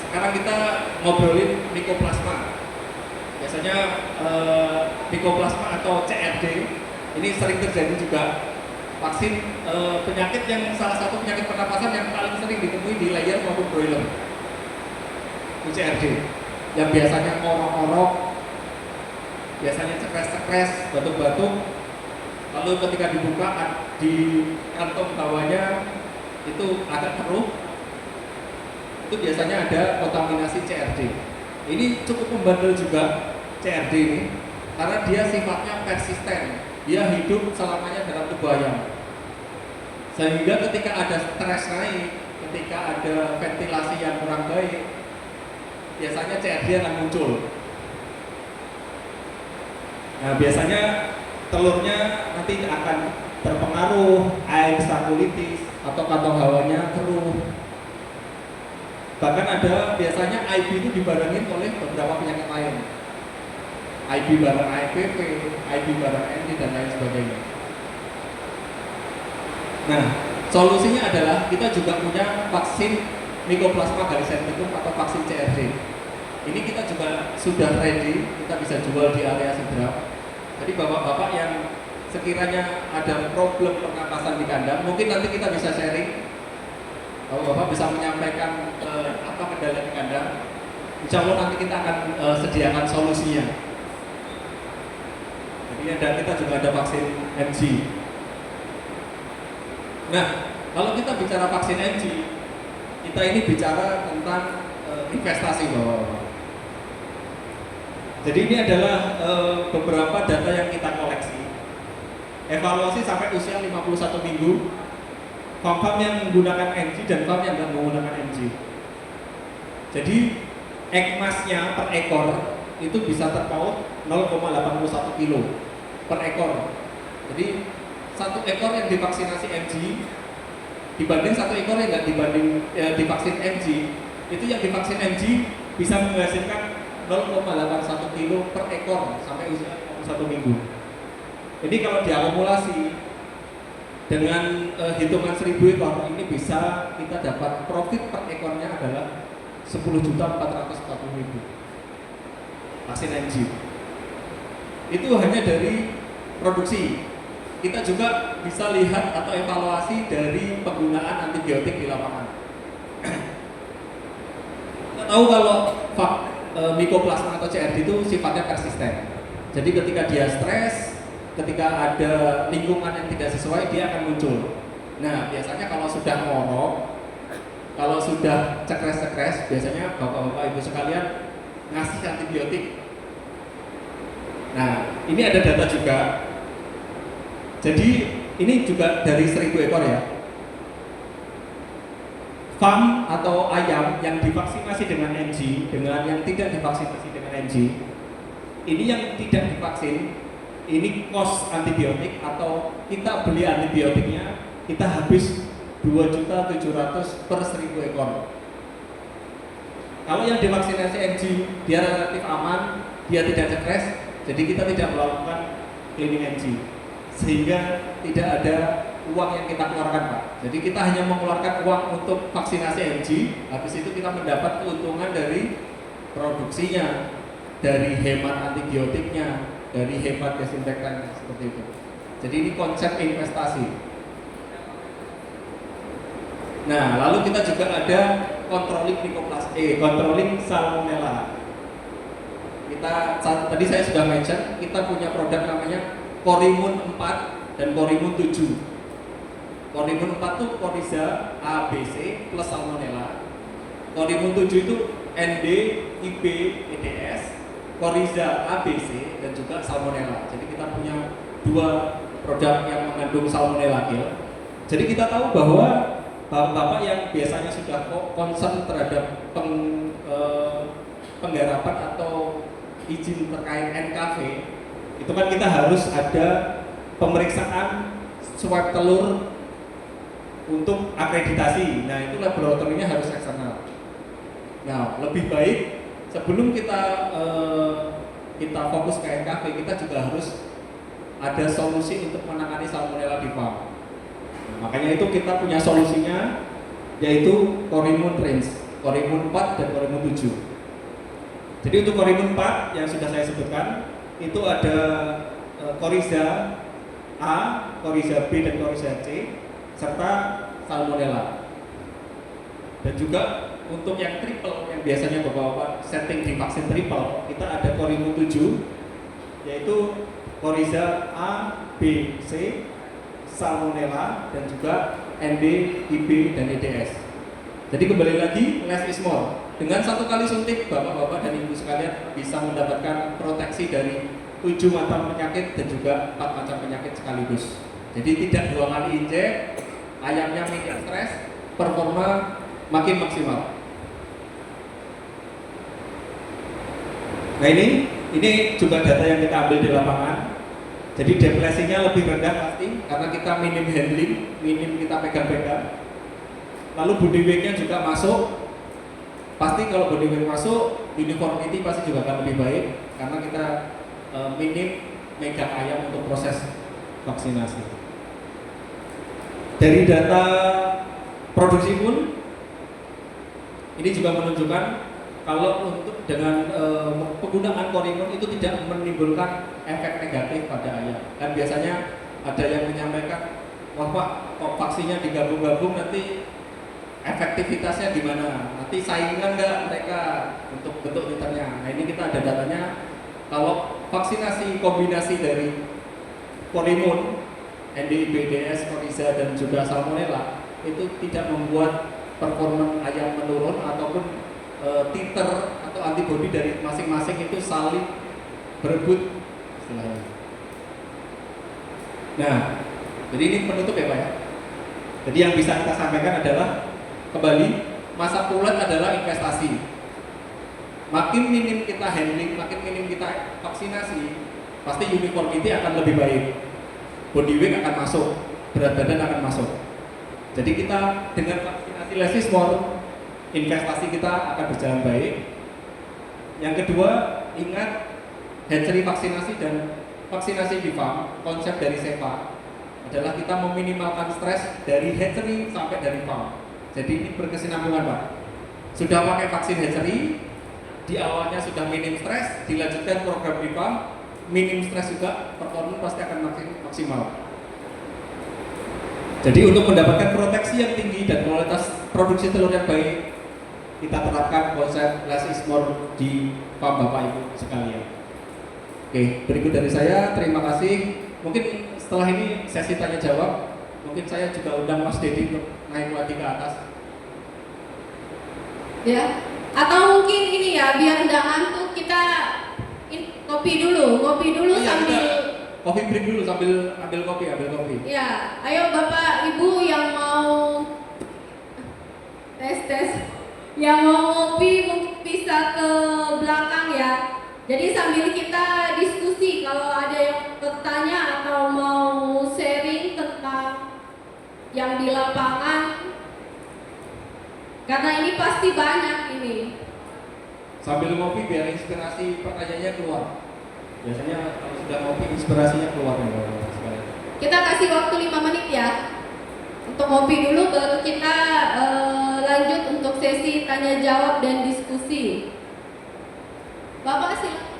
sekarang kita ngobrolin Mycoplasma. Biasanya Mycoplasma atau CRD ini sering terjadi juga. Vaksin penyakit yang salah satu penyakit pernapasan yang paling sering ditemui di layer maupun broiler, CRD, yang biasanya ngorok-ngorok, biasanya cekres-cekres, batuk-batuk, lalu ketika dibuka di kantong bawahnya itu agak keruh, itu biasanya ada kontaminasi CRD. Ini cukup membandel juga CRD ini, karena dia sifatnya persisten, dia hidup selamanya dalam tubuh ayam. Sehingga ketika ada stres naik, ketika ada ventilasi yang kurang baik, biasanya CRD akan muncul. Nah, biasanya telurnya nanti akan terpengaruh air sarkulitis atau kantong hawanya keruh. Bahkan ada biasanya IB itu dibarengin oleh beberapa penyakit lain. IB bareng AIPV, IB bareng ND dan lain sebagainya. Nah, solusinya adalah kita juga punya vaksin Mycoplasma galicenticum atau vaksin CRD. Ini kita juga sudah ready, kita bisa jual di area Sidrap. Jadi bapak-bapak yang sekiranya ada problem pernapasan di kandang, mungkin nanti kita bisa sharing. Kalau bapak bisa menyampaikan apa kendala di kandang, insya Allah nanti kita akan sediakan solusinya. Jadi kita juga ada vaksin MG. Nah, kalau kita bicara vaksin MG, kita ini bicara tentang investasi bapak-bapak. Jadi ini adalah beberapa data yang kita koleksi. Evaluasi sampai usia 51 minggu, farm yang menggunakan MG dan farm yang tidak menggunakan MG. Jadi ekmasnya per ekor itu bisa terpaut 0,81 kilo per ekor. Jadi satu ekor yang divaksinasi MG dibanding satu ekor yang nggak divaksin MG, itu yang divaksin MG bisa menghasilkan 0,81 kilo per ekor sampai usia 1 minggu. Ini kalau diakumulasi dengan hitungan 1000 ekor, ini bisa kita dapat profit per ekornya adalah 10.440.000 vaksin MG. Itu hanya dari produksi. Kita juga bisa lihat atau evaluasi dari penggunaan antibiotik di lapangan. Kita tahu kalau Mycoplasma atau CRD itu sifatnya persisten. Jadi ketika dia stres, ketika ada lingkungan yang tidak sesuai, dia akan muncul. Nah, biasanya kalau sudah ngorok, kalau sudah cekres-cekres, biasanya bapak-bapak ibu sekalian ngasih antibiotik. Nah, ini ada data juga. Jadi ini juga dari 1000 ekor ya. Farm atau ayam yang divaksinasi dengan MG dengan yang tidak divaksinasi dengan MG ini yang tidak divaksin, ini cost antibiotik atau kita beli antibiotiknya kita habis 2.700.000 per 1.000 ekor. Kalau yang divaksinasi NG dia relatif aman, dia tidak stres, jadi kita tidak melakukan cleaning NG, sehingga tidak ada uang yang kita keluarkan, Pak. Jadi kita hanya mengeluarkan uang untuk vaksinasi NG, habis itu kita mendapat keuntungan dari produksinya, dari hemat antibiotiknya, dari hemat desinfektan seperti itu. Jadi ini konsep investasi. Nah, lalu kita juga ada controlling controlling salmonella. Tadi saya sudah mention, kita punya produk namanya Corimun 4 dan Corimun 7. Corimun 4 itu Coryza A, B, C plus salmonella. Corimun 7 itu ND, IB, EDS, Coryza A, B, C dan juga salmonella. Jadi kita punya dua produk yang mengandung salmonella kill. Jadi kita tahu bahwa bapak-bapak yang biasanya sudah concern terhadap penggarapan atau izin terkait NKV, itu kan kita harus ada pemeriksaan swab telur untuk akreditasi. Nah, itu laboratoriumnya harus eksternal. Nah, lebih baik sebelum kita fokus ke NKV, kita juga harus ada solusi untuk menangani salmonella di farm. Makanya itu kita punya solusinya, yaitu Corimun range, Corimun 4 dan Corimun 7. Jadi untuk Corimun 4 yang sudah saya sebutkan, itu ada Coryza A, Coryza B dan Coryza C serta salmonella. Dan juga untuk yang triple, yang biasanya bapak-bapak setting di vaksin triple, kita ada Corimun 7, yaitu Coryza A, B, C, salmonella dan juga ND, IB dan EDS. Jadi kembali lagi, less is more. Dengan satu kali suntik, bapak-bapak dan ibu sekalian bisa mendapatkan proteksi dari 7 macam penyakit dan juga 4 macam penyakit sekaligus. Jadi tidak 2 kali injek, ayamnya minim stres, performa makin maksimal. Nah ini juga data yang kita ambil di lapangan. Jadi depresinya lebih rendah pasti karena kita minim handling, minim kita pegang-pegang. Lalu body weight-nya juga masuk. Pasti kalau body weight masuk, uniformity pasti juga akan lebih baik karena kita minim megang ayam untuk proses vaksinasi. Dari data produksi pun ini juga menunjukkan kalau untuk dengan penggunaan Corimun itu tidak menimbulkan efek negatif pada ayam. Kan biasanya ada yang menyampaikan, wah Pak, kok vaksinnya digabung-gabung nanti efektivitasnya gimana? Nanti saingan nggak mereka untuk bentuk liternya? Nah ini kita ada datanya. Kalau vaksinasi kombinasi dari Corimun, NDIBDS, Coryza dan juga salmonella itu tidak membuat performa ayam menurun ataupun titer atau antibodi dari masing-masing itu saling berebut istilahnya. Nah, jadi ini penutup ya Pak ya. Jadi yang bisa kita sampaikan adalah kembali masa pulen adalah investasi. Makin minim kita handling, makin minim kita vaksinasi, pasti uniformity akan lebih baik. Body weight akan masuk, berat badan akan masuk. Jadi kita dengan vaksinasi less is more, investasi kita akan berjalan baik. Yang kedua, ingat hatchery vaksinasi dan vaksinasi di farm, konsep dari SEPA adalah kita meminimalkan stres dari hatchery sampai dari farm. Jadi ini berkesinambungan Pak. Sudah pakai vaksin hatchery, di awalnya sudah minim stres, dilanjutkan program di farm, minim stres juga, performa pasti akan maksimal. Jadi untuk mendapatkan proteksi yang tinggi dan kualitas produksi telur yang baik, kita terapkan konsep less is more di farm Bapak Ibu sekalian. Oke, berikut dari saya, terima kasih. Mungkin setelah ini sesi tanya jawab, mungkin saya juga undang Mas Dedi untuk naik lagi ke atas. Ya, atau mungkin ini ya, biar nggak ngantuk kita ngopi dulu Iya, sambil coffee break dulu sambil ambil kopi. ya, ayo Bapak Ibu yang mau tes, yang mau ngopi bisa ke belakang ya. Jadi sambil kita kalau ada yang bertanya atau mau sharing tentang yang di lapangan, karena ini pasti banyak ini. Sambil ngopi biar inspirasi pertanyaannya keluar. Biasanya kalau sudah ngopi inspirasinya keluar nih Bapak-Bapak sekalian. Kita kasih waktu 5 menit ya untuk ngopi dulu, baru kita lanjut untuk sesi tanya jawab dan diskusi. Bapak silakan.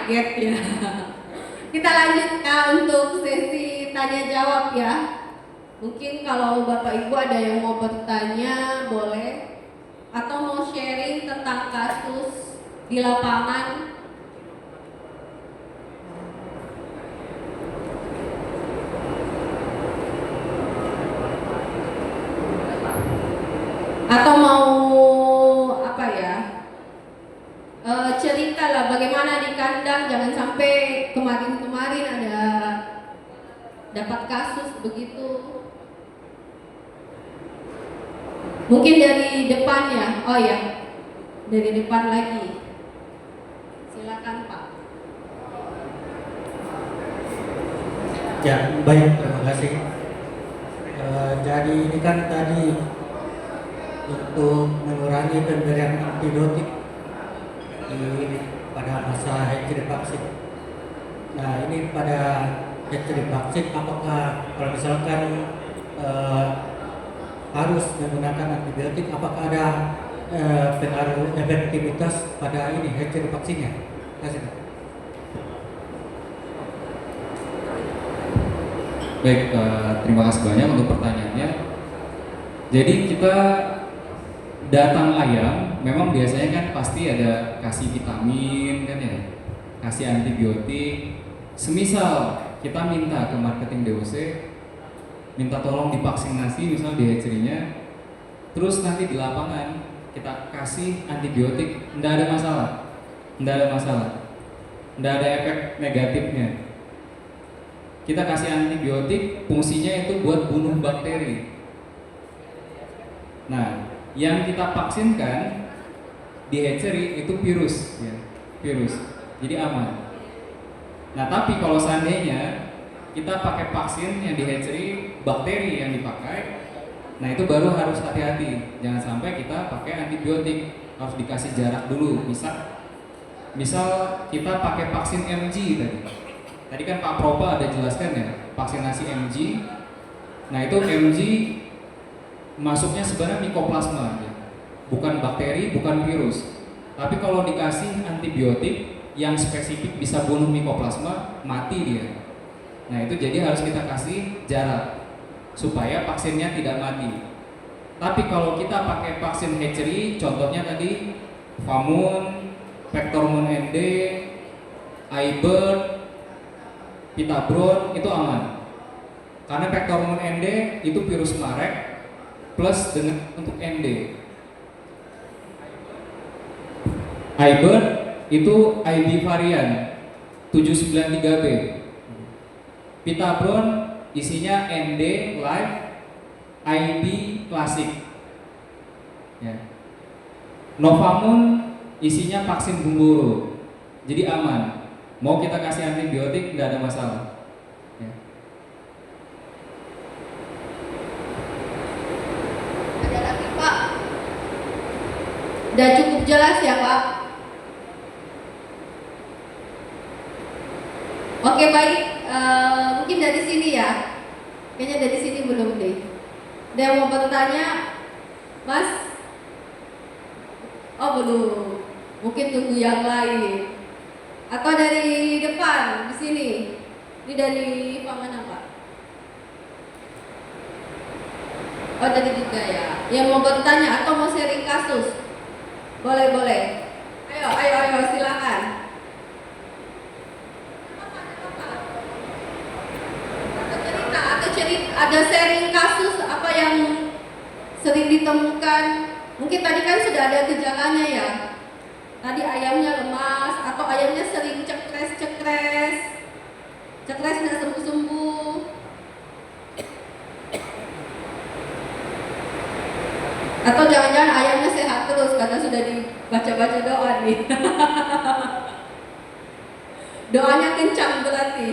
kaget ya. Kita lanjutkan untuk sesi tanya jawab ya. Mungkin kalau Bapak Ibu ada yang mau bertanya boleh, atau mau sharing tentang kasus di lapangan. Atau mau apa ya, cerita lah bagaimana di kandang, jangan sampai kemarin-kemarin ada dapat kasus begitu. Mungkin dari depan ya, oh ya, dari depan lagi. Silakan Pak. Ya, baik, terima kasih. Jadi ini kan tadi untuk mengurangi pemberian antibiotik pada masa hatchery vaksin. Nah, ini pada hatchery vaksin apakah kalau misalkan harus menggunakan antibiotik, apakah ada pengaruh efektivitas pada ini hatchery vaksinnya? Terima kasih. Baik, terima kasih banyak untuk pertanyaannya. Jadi kita datang ayam, memang biasanya kan pasti ada kasih vitamin kan ya, kasih antibiotik. Semisal kita minta ke marketing DOC, minta tolong divaksinasi misal di hatchery-nya, terus nanti di lapangan kita kasih antibiotik, tidak ada masalah, tidak ada efek negatifnya. Kita kasih antibiotik, fungsinya itu buat bunuh bakteri. Nah, yang kita vaksinkan di hatchery itu virus, ya, virus. Jadi aman. Nah, tapi kalau seandainya kita pakai vaksin yang di hatchery, bakteri yang dipakai, nah itu baru harus hati-hati. Jangan sampai kita pakai antibiotik, harus dikasih jarak dulu. Misal kita pakai vaksin MG tadi. Tadi kan Pak Propa ada jelaskan ya, vaksinasi MG. Nah itu MG masuknya sebenarnya mikoplasma, ya. Bukan bakteri, bukan virus. Tapi kalau dikasih antibiotik yang spesifik bisa bunuh mikoplasma, mati dia. Nah itu jadi harus kita kasih jarak supaya vaksinnya tidak mati. Tapi kalau kita pakai vaksin hatchery, contohnya tadi Famun, Vectormon ND, iBird, Pitabron itu aman. Karena Vectormon ND itu virus Marek plus dengan untuk ND. iBird itu IB varian 793B. Pitabron isinya ND live, IB klasik. Ya. Novamun isinya vaksin gumboro. Jadi aman. Mau kita kasih antibiotik tidak ada masalah. Ya. Ada lagi Pak? Udah cukup jelas ya Pak? Oke baik, mungkin dari sini ya. Kayaknya dari sini belum deh. Ada yang mau bertanya? Mas? Oh belum. Mungkin tunggu yang lain. Atau dari depan di sini. Ini dari Pak mana Pak? Oh dari tiga ya. Yang mau bertanya atau mau sharing kasus? Boleh boleh. Ayo silakan. Atau cerita ada sharing kasus apa yang sering ditemukan. Mungkin tadi kan sudah ada gejalanya ya. Tadi ayamnya lemas atau ayamnya sering cekres nggak sembuh-sembuh. Atau jangan-jangan ayamnya sehat terus karena sudah dibaca-baca doa nih. Doanya kencang berarti.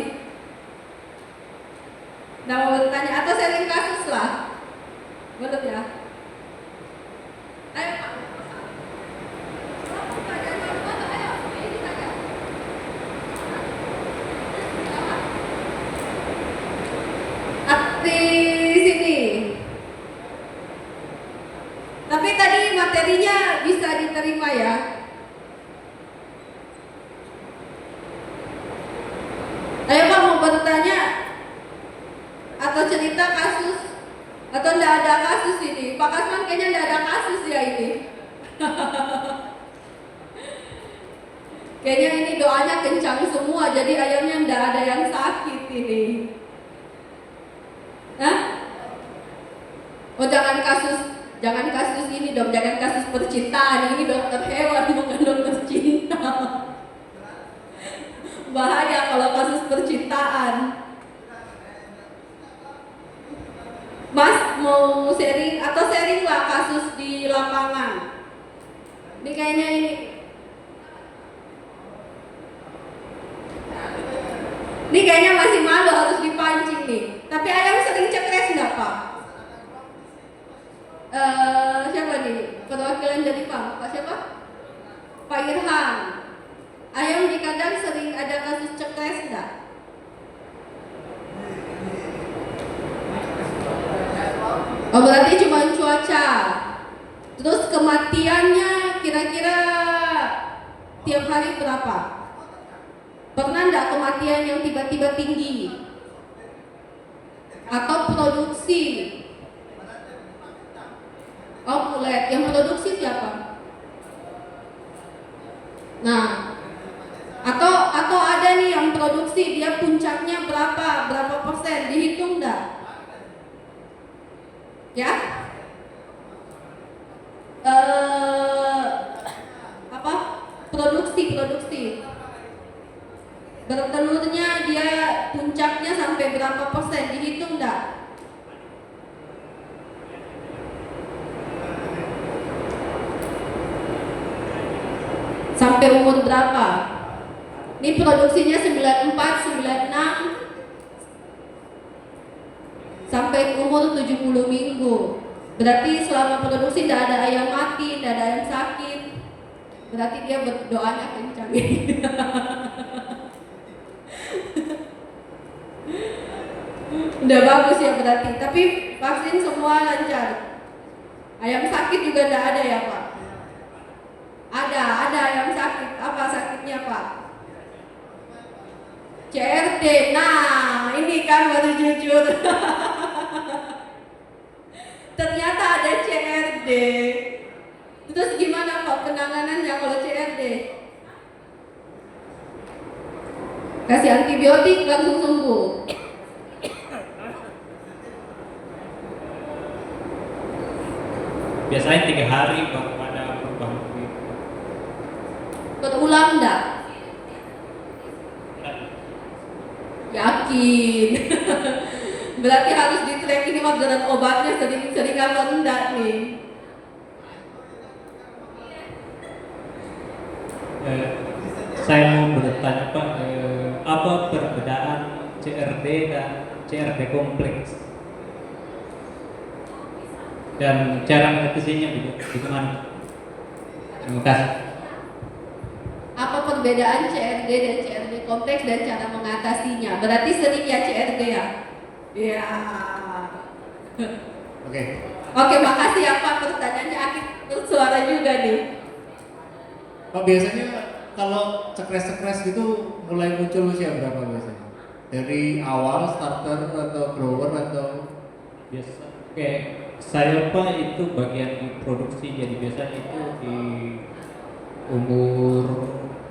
Nah mau bertanya atau sharing kasus lah. Boleh ya? Ayo Pak. Di sini. Tapi tadi materinya bisa diterima ya. cerita kasus atau enggak ada kasus ini? Pak Kasman kayaknya enggak ada kasus ya ini. Kayaknya ini doanya kencang semua, jadi ayamnya enggak ada yang sakit ini. Hah? Oh jangan kasus ini dong, jangan kasus percintaan. Ini dokter hewan bukan dokter cinta. Bahaya kalau kasus percintaan. Mas mau sharing atau sharing lah kasus di lapangan. Ini kayaknya ini kayaknya masih malu harus dipancing nih. Tapi ayam sering cekres nggak Pak? Siapa nih? Perwakilan dari Pak siapa? Pak Irhan. Ayam di kandang sering ada kasus cekres nggak? Oh berarti cuma cuaca. Terus kematiannya kira-kira tiap hari berapa? Pernah nggak kematian yang tiba-tiba tinggi? Atau produksi? Oh kulit, yang produksi siapa? Nah, atau ada nih yang produksi dia puncaknya berapa persen? Dihitung nggak? Ya? Produksi. Bertelurnya dia puncaknya sampai berapa persen? Dihitung nggak? Sampai umur berapa? Ini produksinya 94, 96 sampai umur 70 minggu. Berarti selama produksi tidak ada ayam mati, tidak ada ayam sakit. Berarti dia berdoanya kencang. Udah bagus ya berarti. Tapi vaksin semua lancar. Ayam sakit juga tidak ada ya Pak? Ada ayam sakit. Apa sakitnya Pak? CRD. Nah, ini kan baru jujur. Ternyata ada CRD. Terus gimana Pak penanganannya kalau CRD? Kasih antibiotik langsung sembuh. Biasanya 3 hari baru ada perubahan. Berulang enggak? Yakin. Berarti harus di track ini dengan obatnya sering apa enggak nih? Saya mau bertanya Pak, apa perbedaan CRD dan CRD kompleks? Dan cara mengatasinya bagaimana? Terima kasih. Apa perbedaan CRD dan CRD kompleks dan cara mengatasinya? Berarti sering ya CRD ya? Iya. Oke, makasih ya Pak, pertanyaannya aktif bersuara juga nih. Pak biasanya kalau cekres-cekres gitu mulai muncul usia berapa biasanya? Dari awal starter atau grower atau Biasa. Oke, saya Pak itu bagian di produksi, jadi biasanya itu di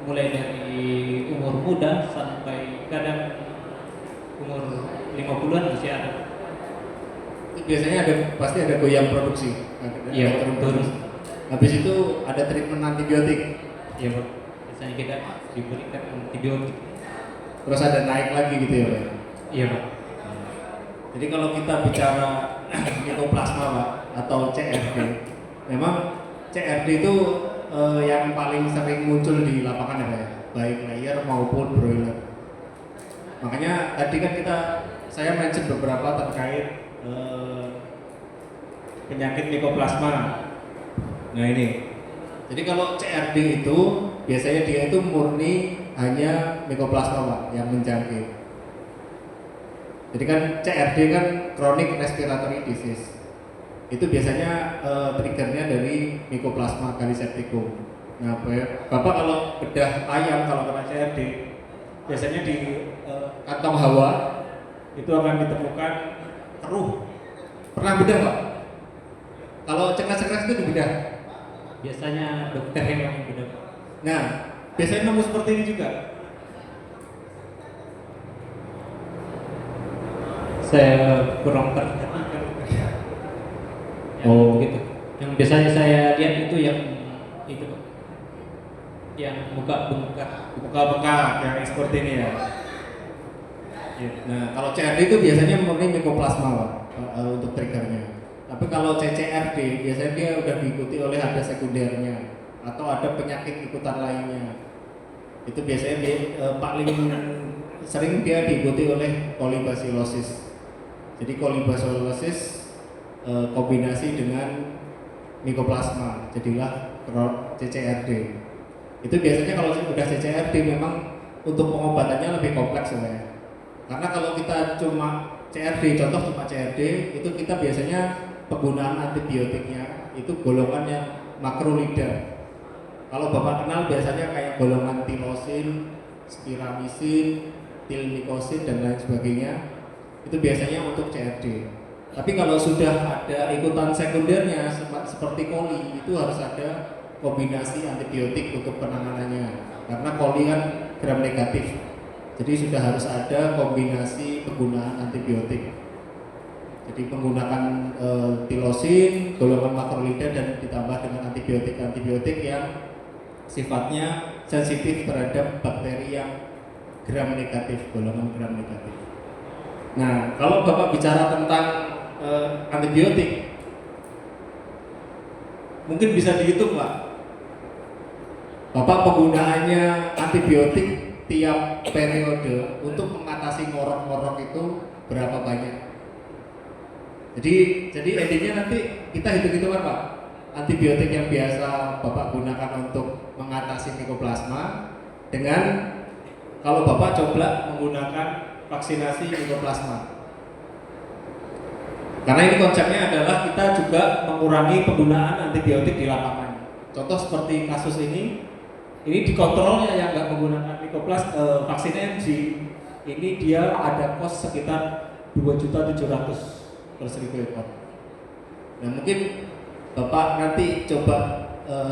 mulai dari umur muda sampai kadang umur 50-an masih ada. biasanya pasti ada goyang produksi. Iya, terus. Habis itu ada treatment antibiotik. Iya Pak, biasanya kita diberikan antibiotik. Terus ada naik lagi gitu ya Pak? Iya Pak. Jadi kalau kita bicara mikoplasma Pak atau CRD, memang CRD itu yang paling sering muncul di lapangan ya Pak ya, baik layer maupun broiler. Makanya tadi kan saya mention beberapa terkait penyakit mikoplasma. Nah ini, jadi kalau CRD itu biasanya dia itu murni hanya mikoplasma Pak yang menjangkit. Jadi kan CRD kan chronic respiratory disease. Itu biasanya triggernya dari Mycoplasma gallisepticum. Nah, Bapak kalau bedah ayam kalau kena CRD, biasanya di kantong hawa itu akan ditemukan keruh. Pernah bedah Pak? Kalau cekres-cekres itu dibedah. Biasanya dokter yang bedah. Nah, biasanya nemu seperti ini juga. Saya kurang perhatikan. Oh. Gitu. Yang biasanya saya lihat itu yang itu Pak. Yang muka Bengkak yang seperti ini ya. Nah, kalau CRD itu biasanya murni mikoplasma Pak, untuk triggernya. Tapi kalau CCRD biasanya dia udah diikuti oleh ada sekundernya atau ada penyakit ikutan lainnya. Itu biasanya dia, paling sering dia diikuti oleh kolibasilosis. Jadi kolibasilosis kombinasi dengan mikoplasma, jadilah CCRD. Itu biasanya kalau sudah CCRD memang untuk pengobatannya lebih kompleks sebenarnya. Karena kalau kita cuma CRD, contoh cuma CRD, itu kita biasanya penggunaan antibiotiknya itu golongan yang makrolida. Kalau Bapak kenal biasanya kayak golongan tilosin, spiramisin, tilmikosin dan lain sebagainya, itu biasanya untuk CRD. Tapi kalau sudah ada ikutan sekundernya seperti koli, itu harus ada kombinasi antibiotik untuk penanganannya. Karena koli kan gram negatif, jadi sudah harus ada kombinasi penggunaan antibiotik. Jadi menggunakan tilosin, golongan makrolida dan ditambah dengan antibiotik yang sifatnya sensitif terhadap bakteri yang gram negatif, golongan gram negatif. Nah, kalau Bapak bicara tentang antibiotik, mungkin bisa dihitung Pak. Bapak penggunaannya antibiotik tiap periode untuk mengatasi ngorok-ngorok itu berapa banyak? Jadi endingnya nanti kita hitung-hitungan Pak, antibiotik yang biasa Bapak gunakan untuk mengatasi mikoplasma dengan kalau Bapak coba menggunakan vaksinasi mikoplasma. Karena ini konsepnya adalah kita juga mengurangi penggunaan antibiotik di lapangan. Contoh seperti kasus ini dikontrolnya yang nggak menggunakan vaksin MG, ini dia ada kos sekitar 2.700.000 per 1.000 ekor. Nah mungkin Bapak nanti coba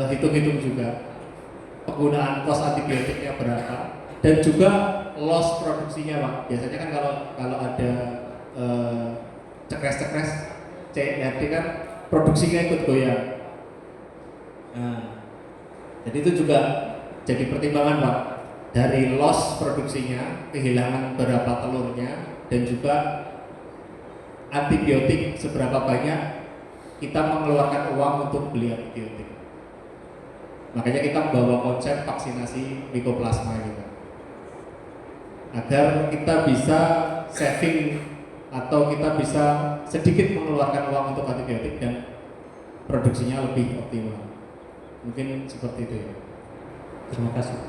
hitung-hitung juga penggunaan kos antibiotiknya berapa dan juga loss produksinya Pak. Biasanya kan kalau ada cekres-cekres CRD kan produksinya ikut goyang. Nah, jadi itu juga jadi pertimbangan Pak, dari loss produksinya, kehilangan berapa telurnya, dan juga antibiotik seberapa banyak kita mengeluarkan uang untuk beli antibiotik. Makanya kita membawa konsep vaksinasi mikoplasma ini Pak, agar kita bisa saving atau kita bisa sedikit mengeluarkan uang untuk antibiotik dan produksinya lebih optimal. Mungkin seperti itu ya. Terima kasih.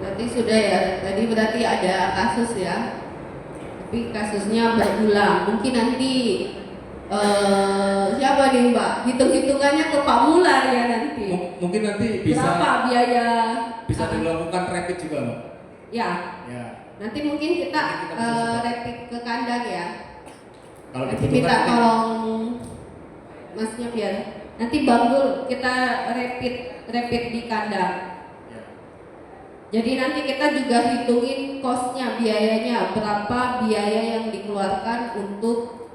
Berarti sudah ya, tadi berarti ada kasus ya, tapi kasusnya berulang. Mungkin nanti siapa nih Mbak? Hitung-hitungannya ke Pak Mular ya nanti. Mungkin nanti bisa. Berapa biaya? Bisa dilakukan rapid juga Mbak. Ya. Ya. Nanti mungkin kita rapid ke kandang ya. Kalau Nanti dibutuhkan minta tolong Masnya biar nanti Bangul kita rapid di kandang. Ya. Jadi nanti kita juga hitungin kosnya, biayanya berapa biaya yang dikeluarkan untuk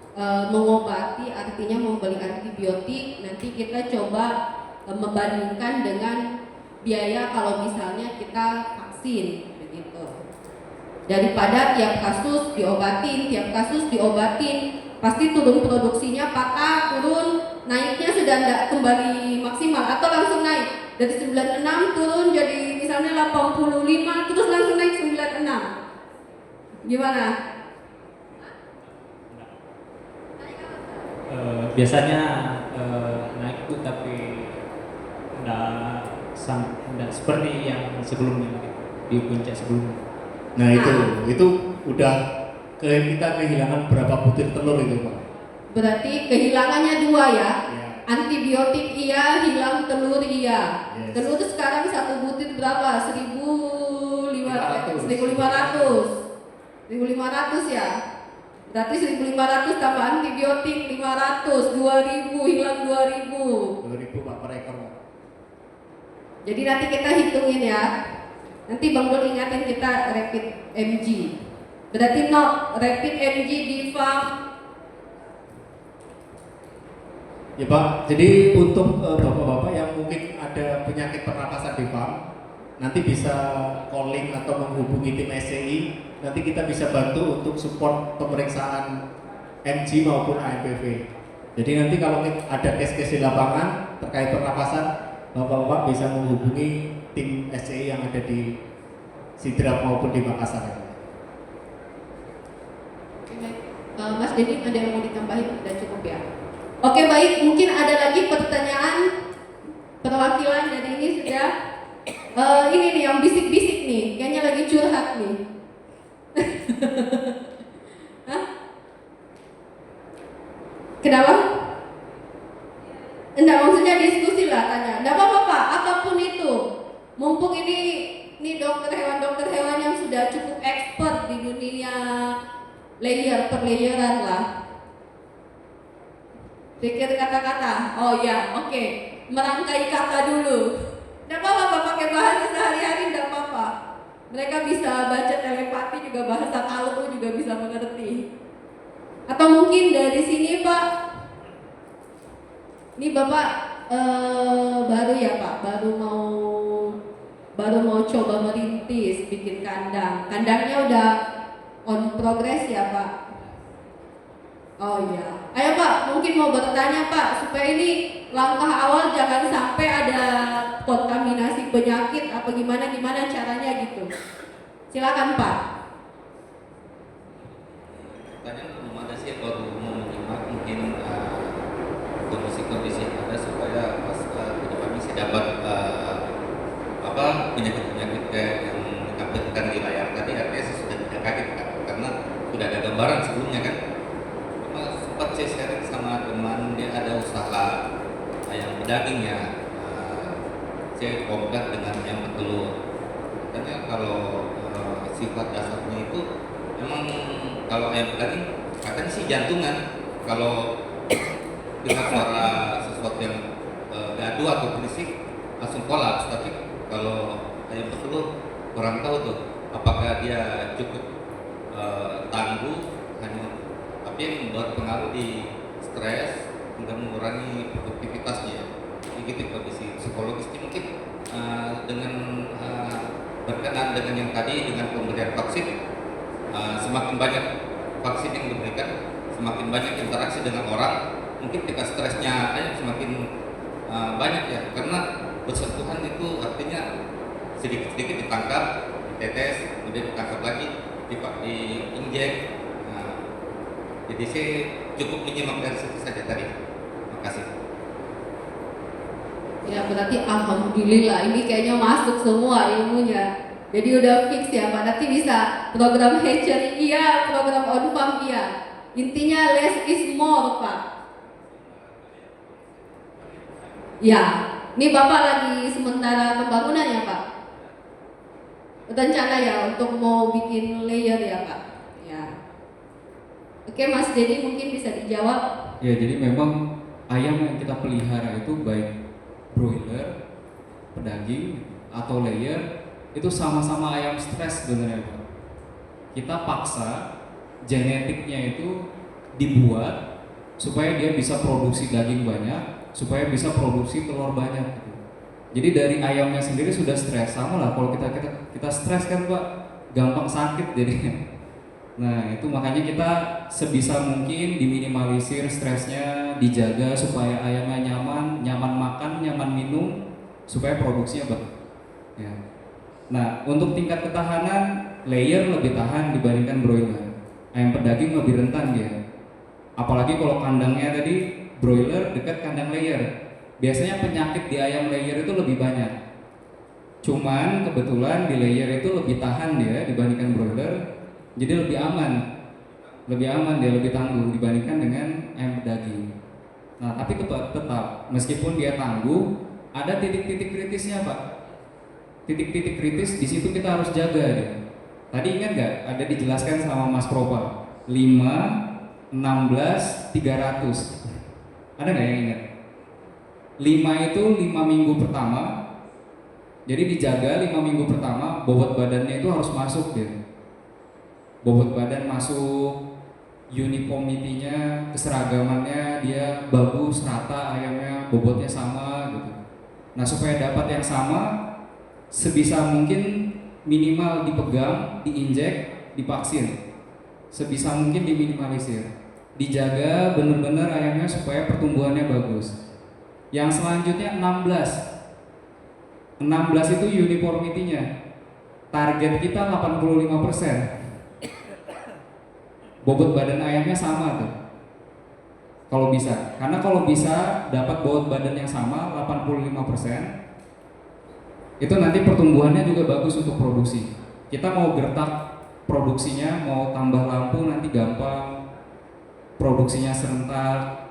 mengobati, artinya membeli antibiotik. Nanti kita coba membandingkan dengan biaya kalau misalnya kita vaksin begitu. Daripada tiap kasus diobatin, pasti turun produksinya patah, turun, naiknya sudah tidak kembali maksimal atau langsung naik dari 96 turun jadi misalnya 85 terus langsung naik 96. Gimana? Biasanya naik itu tapi tidak seperti yang sebelumnya di puncak sebelumnya. Nah itu udah kita kehilangan berapa butir telur itu Pak? Berarti kehilangannya 2 ya? Ya. Antibiotik iya, hilang telur iya. Yes. Telur sekarang 1 butir berapa? 1.500. 1.500 ya. Berarti 1.500 tambah antibiotik 500, 2.000 hilang 2.000. 2.000 Pak per ekor Pak. Jadi nanti kita hitungin ya. Nanti Bang Dul ingatin kita rapid MG. Berarti rapid MG di farm. Ya Pak, jadi untuk bapak-bapak yang mungkin ada penyakit pernapasan di farm, nanti bisa calling atau menghubungi tim SCI. Nanti kita bisa bantu untuk support pemeriksaan MG maupun AMPV. Jadi nanti kalau ada case-case di lapangan terkait pernapasan, bapak-bapak bisa menghubungi tim SCI yang ada di Sidrap maupun di Makassar. Mas Denny ada yang mau ditambahin? Udah cukup ya. Oke baik, mungkin ada lagi pertanyaan perwakilan dari ini sudah. Ini nih yang bisik-bisik nih, kayaknya lagi curhat nih. Hah? Kenapa? Enggak, maksudnya diskusi lah, tanya. Enggak apa-apa Pak, apapun itu. Mumpung ini dokter hewan yang sudah cukup expert di dunia layer per layeran lah. Pikir kata-kata. Oh ya, oke. Merangkai kata dulu. Enggak apa-apa Pak, pakai bahasa sehari-hari enggak apa-apa. Mereka bisa baca telepati juga, bahasa kalbu juga bisa mengerti. Atau mungkin dari sini Pak. Ini Bapak baru ya Pak, baru mau coba merintis bikin kandang. Kandangnya udah on progress ya Pak. Oh iya. Ayo Pak, mungkin mau bertanya Pak, supaya ini langkah awal jangan sampai ada kontaminasi penyakit apa gimana caranya gitu. Silakan Pak. Pertanyaan belum ada sih, baru mau menyimak mungkin kondisi-kondisi yang ada supaya pas kedepan bisa dapat penyakit-penyakit yang ditampilkan di layar tadi, artinya sudah tidak kaget kan, karena sudah ada gambaran sebelumnya kan. Sempat saya sharing sama teman, dia ada usaha ayam pedaging ya, saya komplek dengan ayam petelur. Katanya kalau sifat dasarnya itu memang kalau ayam pedaging katanya sih jantungan, kalau dengar suara sesuatu yang gaduh atau berisik langsung kolaps. Tapi kalau ayam petelur kurang tahu tuh apakah dia cukup tangguh, hanya tapi yang membuat pengaruh di stres hingga mengurangi produktivitasnya. Begitu kondisi psikologisnya mungkin dengan berkenaan dengan yang tadi, dengan pemberian vaksin, semakin banyak vaksin yang diberikan, semakin banyak interaksi dengan orang, mungkin tingkat stresnya semakin banyak ya, karena bersentuhan itu artinya sedikit-sedikit ditangkap, ditetes, kemudian ditangkap lagi, diinjek. Jadi saya cukup menyimak dari situ saja tadi. Terima kasih. Ya berarti alhamdulillah ini kayaknya masuk semua ilmunya. Jadi udah fix ya Pak. Nanti bisa program hatchery iya, program on farm iya. Intinya less is more Pak. Ya, ini Bapak lagi sementara pembangunan ya Pak. Rencana ya untuk mau bikin layer ya Pak. Ya. Oke Mas Denny mungkin bisa dijawab. Ya, jadi memang ayam yang kita pelihara itu baik broiler, pedaging atau layer itu sama-sama ayam stres sebenarnya Pak. Kita paksa genetiknya itu dibuat supaya dia bisa produksi daging banyak, supaya bisa produksi telur banyak gitu. Jadi dari ayamnya sendiri sudah stres, sama lah kalau kita stres kan Pak, gampang sakit jadinya. Nah itu makanya kita sebisa mungkin diminimalisir stresnya, dijaga supaya ayamnya nyaman makan, nyaman minum, supaya produksinya bagus. Ya. Nah untuk tingkat ketahanan, layer lebih tahan dibandingkan broiler. Ayam pedaging lebih rentan dia. Apalagi kalau kandangnya tadi broiler dekat kandang layer. Biasanya penyakit di ayam layer itu lebih banyak. Cuman kebetulan di layer itu lebih tahan dia dibandingkan broiler. Jadi lebih aman dia lebih tangguh dibandingkan dengan ayam pedaging. Nah tapi tetap meskipun dia tangguh, ada titik-titik kritisnya Pak. Titik-titik kritis di situ kita harus jaga dia. Tadi ingat nggak? Ada dijelaskan sama Mas Propa 5, 16, 300. Ada nggak yang ingat? 5 itu 5 minggu pertama. Jadi dijaga 5 minggu pertama, bobot badannya itu harus masuk deh. Bobot badan masuk, uniformity-nya, keseragamannya dia bagus, rata ayamnya, bobotnya sama gitu. Nah, supaya dapat yang sama, sebisa mungkin minimal dipegang, diinjek, divaksin. Sebisa mungkin diminimalisir. Dijaga benar-benar ayamnya supaya pertumbuhannya bagus. Yang selanjutnya 16 itu uniformity-nya. Target kita 85%. Bobot badan ayamnya sama tuh. Kalau bisa. Karena kalau bisa dapat bobot badan yang sama 85%, itu nanti pertumbuhannya juga bagus untuk produksi. Kita mau gertak produksinya, mau tambah lampu nanti gampang. Produksinya serentak.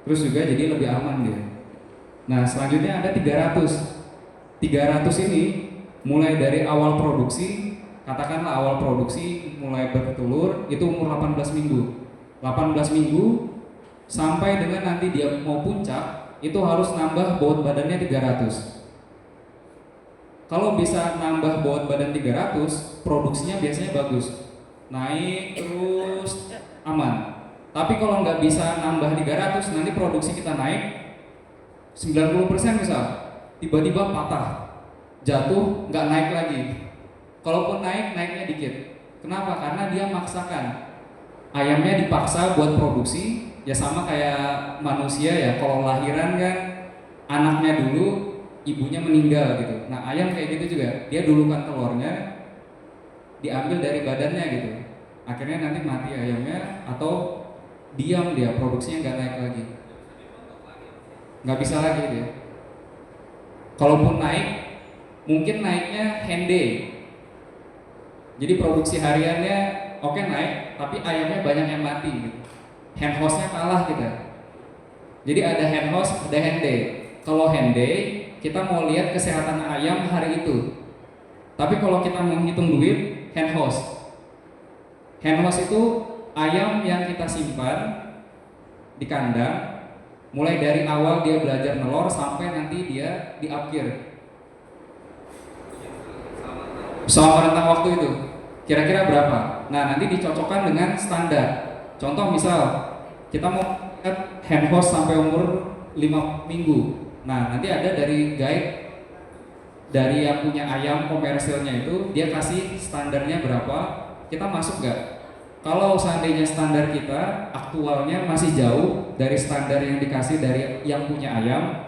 Terus juga jadi lebih aman dia. Nah, selanjutnya ada 300. 300 ini mulai dari awal produksi, katakanlah awal produksi mulai bertelur itu umur 18 minggu. 18 minggu sampai dengan nanti dia mau puncak itu harus nambah bobot badannya 300. Kalau bisa nambah bobot badan 300, produksinya biasanya bagus. Naik terus aman. Tapi kalau nggak bisa nambah 300, nanti produksi kita naik 90% misal, tiba-tiba patah, jatuh, nggak naik lagi. Kalaupun naik, naiknya dikit. Kenapa? Karena dia maksakan. Ayamnya dipaksa buat produksi, ya sama kayak manusia ya. Kalau lahiran kan, anaknya dulu, ibunya meninggal gitu. Nah, ayam kayak gitu juga. Dia dulukan telurnya, diambil dari badannya gitu. Akhirnya nanti mati ayamnya atau diam dia, produksinya nggak naik lagi. Nggak bisa lagi dia. Kalaupun naik, mungkin naiknya hand-day. Jadi produksi hariannya oke naik, tapi ayamnya banyak yang mati gitu. Hand house-nya kalah kita. Jadi ada hand house, ada hand day. Kalau hand day, kita mau lihat kesehatan ayam hari itu. Tapi kalau kita menghitung duit, hand house. Hand house itu ayam yang kita simpan di kandang, mulai dari awal dia belajar nelor sampai nanti dia di akhir. Selama rentang waktu itu kira-kira berapa? Nah, nanti dicocokkan dengan standar. Contoh misal kita mau lihat hand house sampai umur 5 minggu. Nah, nanti ada dari guide dari yang punya ayam komersilnya itu, dia kasih standarnya berapa, kita masuk nggak? Kalau seandainya standar kita aktualnya masih jauh dari standar yang dikasih dari yang punya ayam,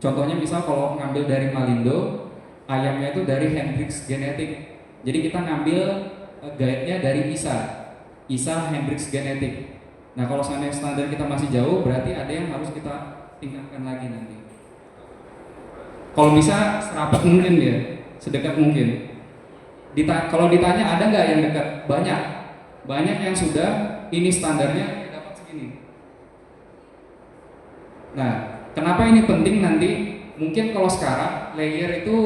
contohnya misal kalau ngambil dari Malindo, ayamnya itu dari Hendrix Genetik. Jadi kita ngambil guide-nya dari ISA Hendrix Genetik. Nah, kalau seandainya standar kita masih jauh, berarti ada yang harus kita tingkatkan lagi nanti. Kalau bisa serapat mungkin dia, sedekat mungkin. Kalau ditanya ada nggak yang dekat? Banyak yang sudah ini standarnya dapat segini. Nah, kenapa ini penting nanti? Mungkin kalau sekarang layer itu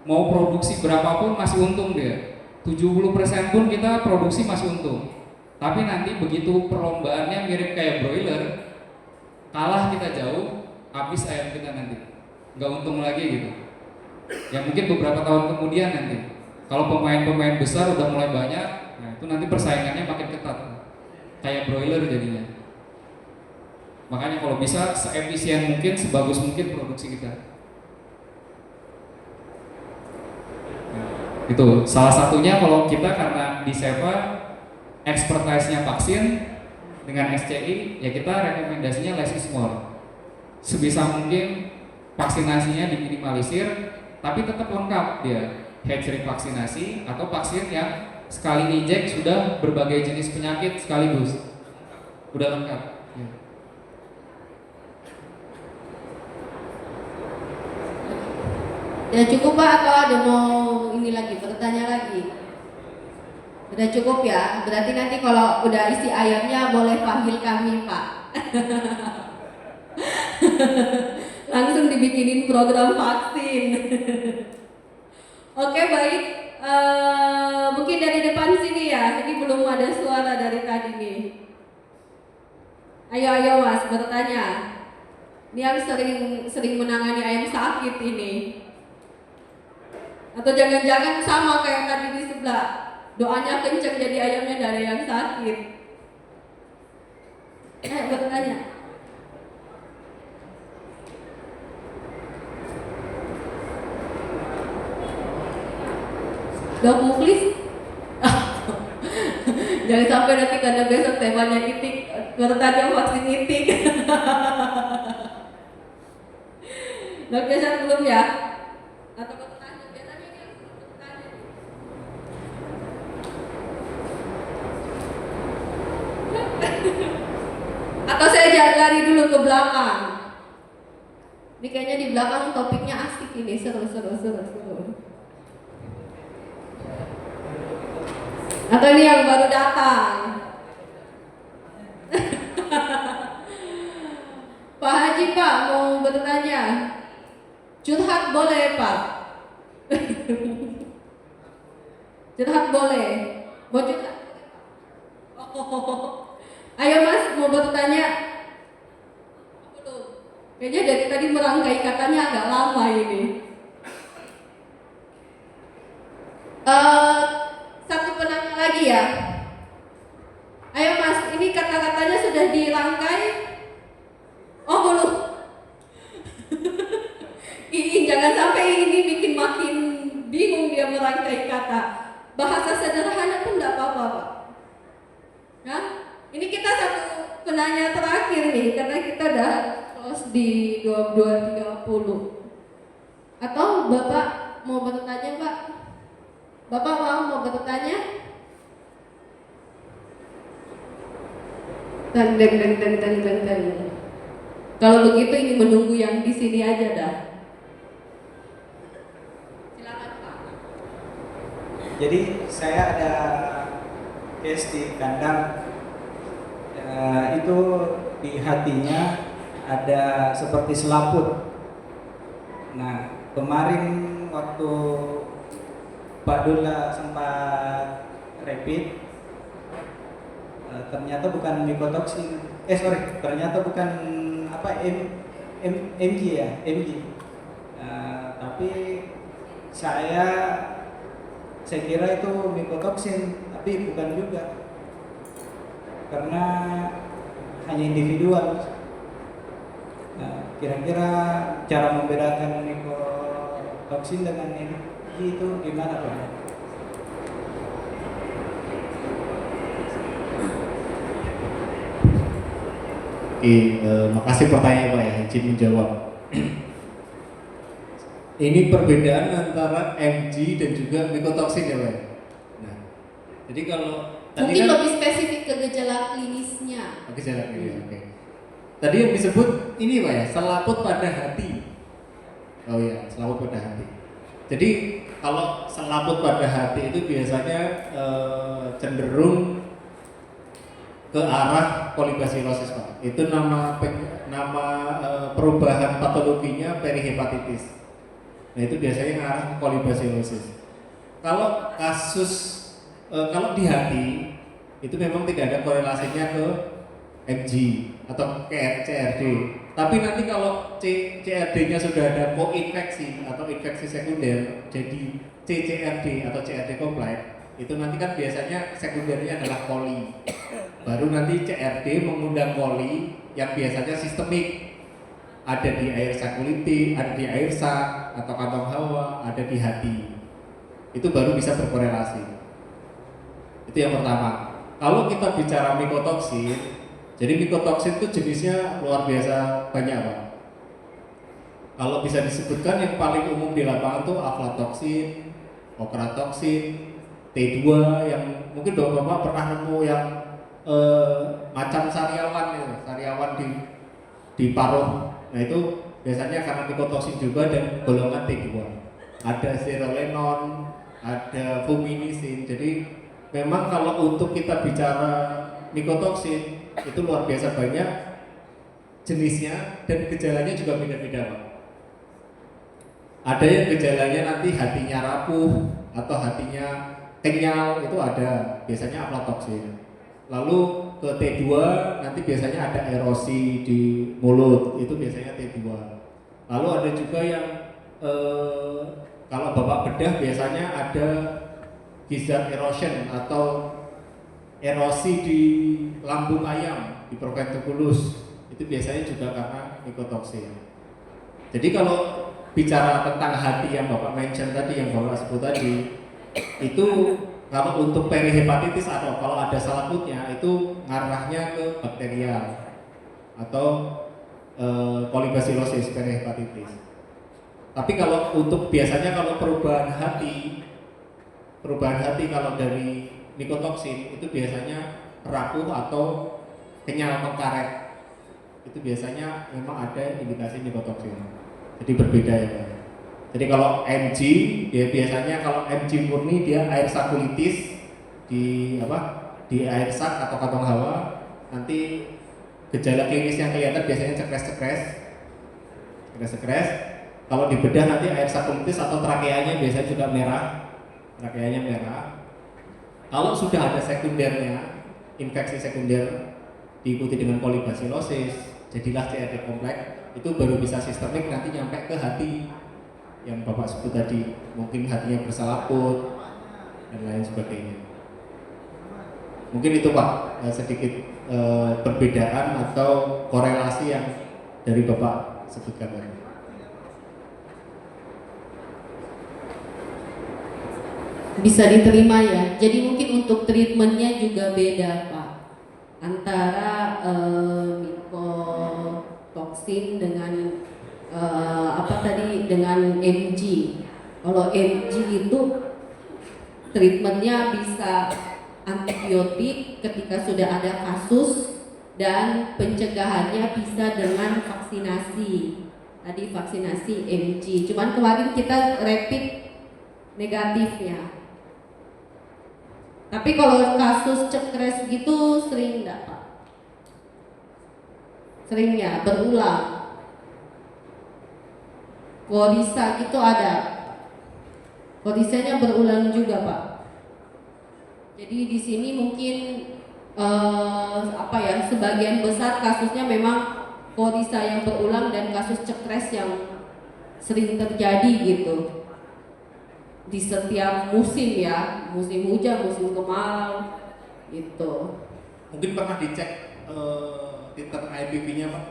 mau produksi berapapun masih untung dia. 70% pun kita produksi masih untung. Tapi nanti begitu perlombaannya mirip kayak broiler, kalah kita jauh, habis ayam kita nanti. Nggak untung lagi gitu. Ya mungkin beberapa tahun kemudian nanti. Kalau pemain-pemain besar udah mulai banyak, nah itu nanti persaingannya makin ketat. Kayak broiler jadinya. Makanya kalau bisa seefisien mungkin, sebagus mungkin produksi kita. Itu salah satunya kalau kita karena di Seva expertise-nya vaksin dengan SCI, ya kita rekomendasinya less is more. Sebisa mungkin vaksinasinya diminimalisir, tapi tetap lengkap dia. Hatchery vaksinasi atau vaksin yang sekali injek sudah berbagai jenis penyakit sekaligus. Udah lengkap. Ya. Ya cukup Pak, atau ada mau ini lagi, bertanya lagi? Udah cukup ya, berarti nanti kalau udah isi ayamnya boleh panggil kami Pak. Langsung dibikinin program vaksin. Oke baik, Mungkin dari depan sini ya, ini belum ada suara dari tadi nih. Ayo Mas, bertanya. Ini yang sering menangani ayam sakit ini. Atau jangan-jangan sama kayak tadi di sebelah, doanya kenceng jadi ayamnya dari yang sakit. Bertanya. Dok Muklis? Jangan sampai nanti karena besok temanya itik, bertanya vaksin itik. Dok biasa belum ya? Atau bertanya? Biasanya ini yang bertanya. Atau saya lari dulu ke belakang. Ini kayaknya di belakang topiknya asik ini, seru. Atau ini yang baru datang. Pak Haji Pak mau bertanya. Curhat boleh Pak? Curhat boleh. Mau curhat? Oh. Ayo Mas mau bertanya. Belum. Kayaknya dari tadi merangkai katanya agak lama ini. Satu penanya lagi ya. Ayo Mas, ini kata-katanya sudah dirangkai? Oh belum. Jangan sampai ini bikin makin bingung dia merangkai kata. Bahasa sederhana pun tidak apa-apa Pak. Nah, ini kita satu penanya terakhir nih, karena kita udah close di 22.30. Atau Bapak mau bertanya Pak? Bapak mau bertanya? Dan. Kalau begitu ini menunggu yang di sini aja dah. Silakan Pak. Jadi saya ada case di kandang, itu di hatinya ada seperti selaput. Nah kemarin waktu Pak Dula sempat rapid, ternyata bukan mikotoksin, ternyata bukan MG ya, MG. Tapi saya kira itu mikotoksin, tapi bukan juga, karena hanya individual. Kira-kira cara membedakan mikotoksin dengan MG itu gimana Pak? Oke, makasih pertanyaan Pak ya, izin menjawab. Ini perbedaan antara MG dan juga mikotoksin ya Pak. Nah, jadi kalau mungkin kan lebih spesifik ke gejala klinisnya. Gejala klinis, oke. Tadi yang disebut ini Pak ya, selaput pada hati. Oh ya, selaput pada hati. Jadi kalau selaput pada hati itu biasanya cenderung ke arah kolibasilosis Pak. Itu nama perubahan patologinya perihepatitis. Nah itu biasanya ngarah ke kolibasilosis. Kalau kalau di hati itu memang tidak ada korelasinya ke MG atau ke CRD. Tapi nanti kalau CRD-nya sudah ada koinfeksi atau infeksi sekunder, jadi CCRD atau CRD kompleks, itu nanti kan biasanya sekundernya adalah koli. Baru nanti CRD mengundang koli yang biasanya sistemik, ada di air sakuliti, ada di air sak atau kantong hawa, ada di hati. Itu baru bisa berkorelasi. Itu yang pertama. Kalau kita bicara mikotoksin, jadi mikotoksin itu jenisnya luar biasa banyak Pak. Kalau bisa disebutkan yang paling umum di lapangan tuh aflatoksin, okratoksin, T2 yang mungkin Bapak pernah nemu yang macam sariawan di paruh. Nah itu biasanya karena mikotoksin juga dan golongan T2. Ada zerolenon, ada fuminisin. Jadi memang kalau untuk kita bicara mikotoksin itu luar biasa banyak jenisnya dan gejalanya juga beda-beda Pak. Ada yang gejalanya nanti hatinya rapuh, atau hatinya kenyal itu ada, biasanya aflatoksin. Lalu ke T2 nanti biasanya ada erosi di mulut, itu biasanya T2. Lalu ada juga yang kalau Bapak bedah biasanya ada gizzard erosion atau erosi di lambung ayam, di proventriculus, itu biasanya juga karena mikotoksin. Jadi kalau bicara tentang hati yang Bapak mention tadi, yang Bapak sebut tadi, itu kalau untuk perihepatitis atau kalau ada salakutnya itu ngarahnya ke bakterial atau kolibasilosis perihepatitis. Tapi kalau untuk biasanya kalau perubahan hati kalau dari mikotoksin itu biasanya rapuh atau kenyal mengkaret. Itu biasanya memang ada indikasi mikotoksin. Jadi berbeda ya Pak. Jadi kalau MG ya biasanya kalau MG murni dia air sakulitis di air sak atau kantong hawa, nanti gejala klinis yang kelihatan biasanya cekres. Kalau di bedah nanti air sakulitis atau trakeanya biasanya juga merah. Kalau sudah ada sekundernya, infeksi sekunder diikuti dengan kolibasilosis, jadilah CRD kompleks, itu baru bisa sistemik nanti nyampe ke hati yang Bapak sebut tadi, mungkin hatinya bersalaput dan lain sebagainya. Mungkin itu Pak sedikit perbedaan atau korelasi yang dari Bapak sebutkan tadi. Bisa diterima ya. Jadi mungkin untuk treatmentnya juga beda Pak, antara mikotoksin dengan dengan MG. Kalau MG itu treatmentnya bisa antibiotik ketika sudah ada kasus, dan pencegahannya bisa dengan vaksinasi. Tadi vaksinasi MG. Cuman kemarin kita rapid negatifnya. Tapi kalau kasus cekres gitu sering enggak Pak? Sering ya, berulang. Korisa itu ada. Korisanya berulang juga Pak. Jadi di sini mungkin sebagian besar kasusnya memang korisa yang berulang dan kasus cekres yang sering terjadi gitu. Di setiap musim ya, musim hujan, musim kemarau gitu. Mungkin pernah dicek titer IPV-nya Pak?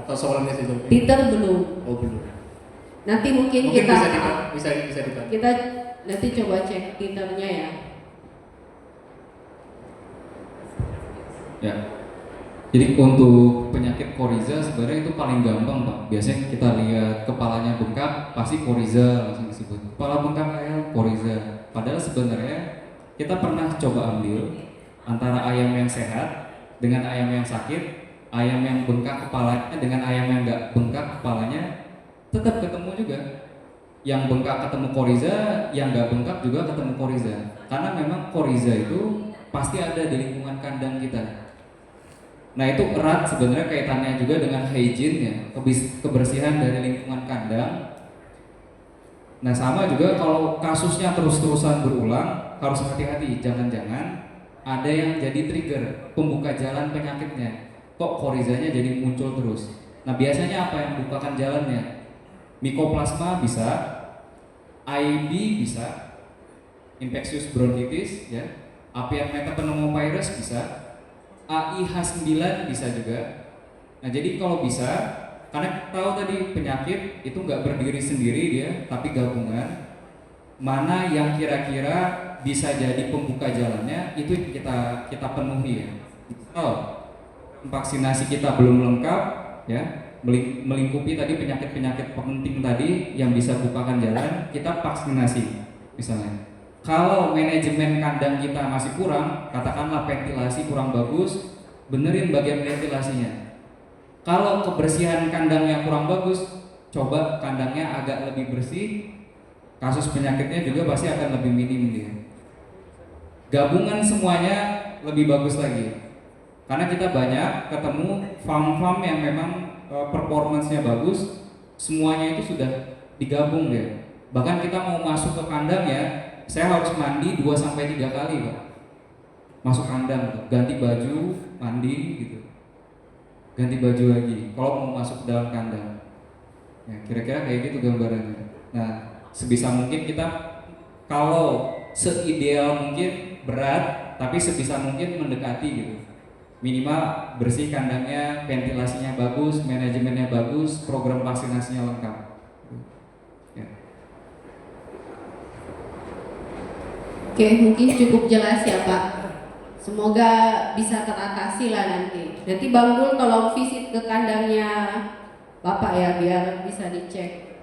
Atau soalnya itu? Titer belum. Oh belum. Nanti mungkin kita bisa dibantu. Kita nanti coba cek titernya ya. Ya. Jadi untuk penyakit koriza sebenarnya itu paling gampang Pak. Biasanya kita lihat kepalanya bengkak, pasti koriza langsung disebut. Kepala bengkak ayam koriza. Padahal sebenarnya kita pernah coba ambil antara ayam yang sehat dengan ayam yang sakit, ayam yang bengkak kepalanya dengan ayam yang nggak bengkak kepalanya, tetap ketemu juga. Yang bengkak ketemu koriza, yang nggak bengkak juga ketemu koriza. Karena memang koriza itu pasti ada di lingkungan kandang kita. Nah itu erat sebenarnya kaitannya juga dengan hygiene ya, kebersihan dari lingkungan kandang. Nah sama juga kalau kasusnya terus-terusan berulang, harus hati-hati, jangan-jangan ada yang jadi trigger pembuka jalan penyakitnya. Kok korizanya jadi muncul terus? Nah biasanya apa yang membukakan jalannya? Mycoplasma bisa, IB bisa, infectious bronchitis ya, avian metapneumovirus bisa, AIH9 bisa juga. Nah jadi kalau bisa, karena tahu tadi penyakit itu nggak berdiri sendiri dia, tapi gabungan. Mana yang kira-kira bisa jadi pembuka jalannya itu kita penuhi ya. Oh, vaksinasi kita belum lengkap ya, melingkupi tadi penyakit-penyakit penting tadi yang bisa bukakan jalan, kita vaksinasi misalnya. Kalau manajemen kandang kita masih kurang, katakanlah ventilasi kurang bagus, benerin bagian ventilasinya. Kalau kebersihan kandangnya kurang bagus, coba kandangnya agak lebih bersih, kasus penyakitnya juga pasti akan lebih minim dia. Gabungan semuanya lebih bagus lagi. Karena kita banyak ketemu farm-farm yang memang performance-nya bagus, semuanya itu sudah digabung dia. Bahkan kita mau masuk ke kandang ya, saya harus mandi 2 sampai 3 kali, Pak. Masuk kandang, gitu. Ganti baju, mandi gitu. Ganti baju lagi kalau mau masuk ke dalam kandang. Ya, kira-kira kayak gitu gambarannya. Nah, sebisa mungkin kita kalau seideal mungkin berat, tapi sebisa mungkin mendekati gitu. Minimal bersih kandangnya, ventilasinya bagus, manajemennya bagus, program vaksinasinya lengkap. Ya. Oke, mungkin cukup jelas ya Pak. Semoga bisa teratasi lah nanti. Nanti Bang Dul tolong visit ke kandangnya Bapak ya biar bisa dicek.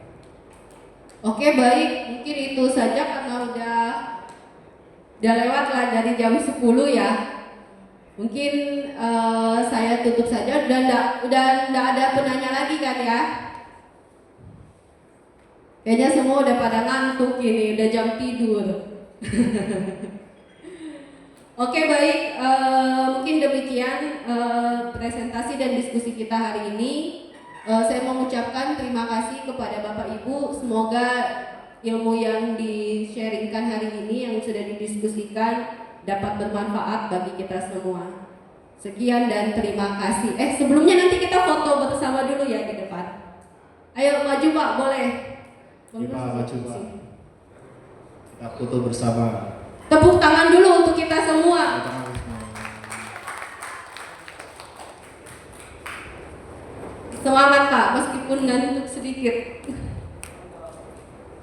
Oke baik, mungkin itu saja karena udah lewat lah dari jam 10 ya. Mungkin saya tutup saja. Udah nggak ada penanya lagi kan ya? Kayaknya semua udah pada ngantuk ini, udah jam tidur. Oke baik, mungkin demikian presentasi dan diskusi kita hari ini. Saya mengucapkan terima kasih kepada Bapak Ibu. Semoga ilmu yang di-sharingkan hari ini, yang sudah didiskusikan, dapat bermanfaat bagi kita semua. Sekian dan terima kasih. Sebelumnya nanti kita foto bersama dulu ya di depan. Ayo maju Pak, boleh. Iya Pak, maju Pak. Kita foto bersama. Tepuk tangan dulu untuk kita semua. Semangat Pak, meskipun ngantuk sedikit.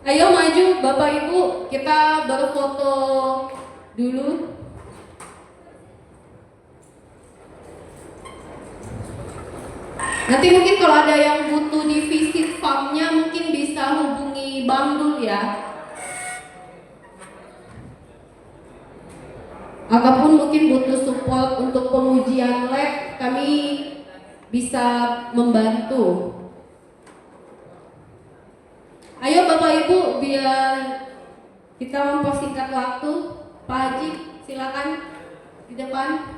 Ayo maju Bapak Ibu, kita berfoto dulu. Nanti mungkin kalau ada yang butuh di visit farmnya mungkin bisa hubungi Bang Dul ya. Ataupun mungkin butuh support untuk pengujian lab, kami bisa membantu. Ayo Bapak Ibu, biar kita mempersingkat waktu. Pak Haji, silakan di depan.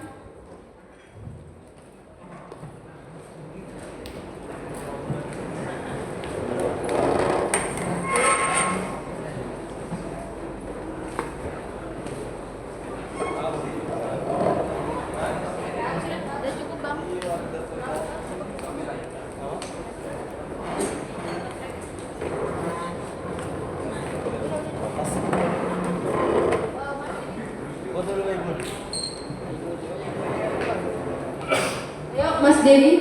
Ayo Mas Denny.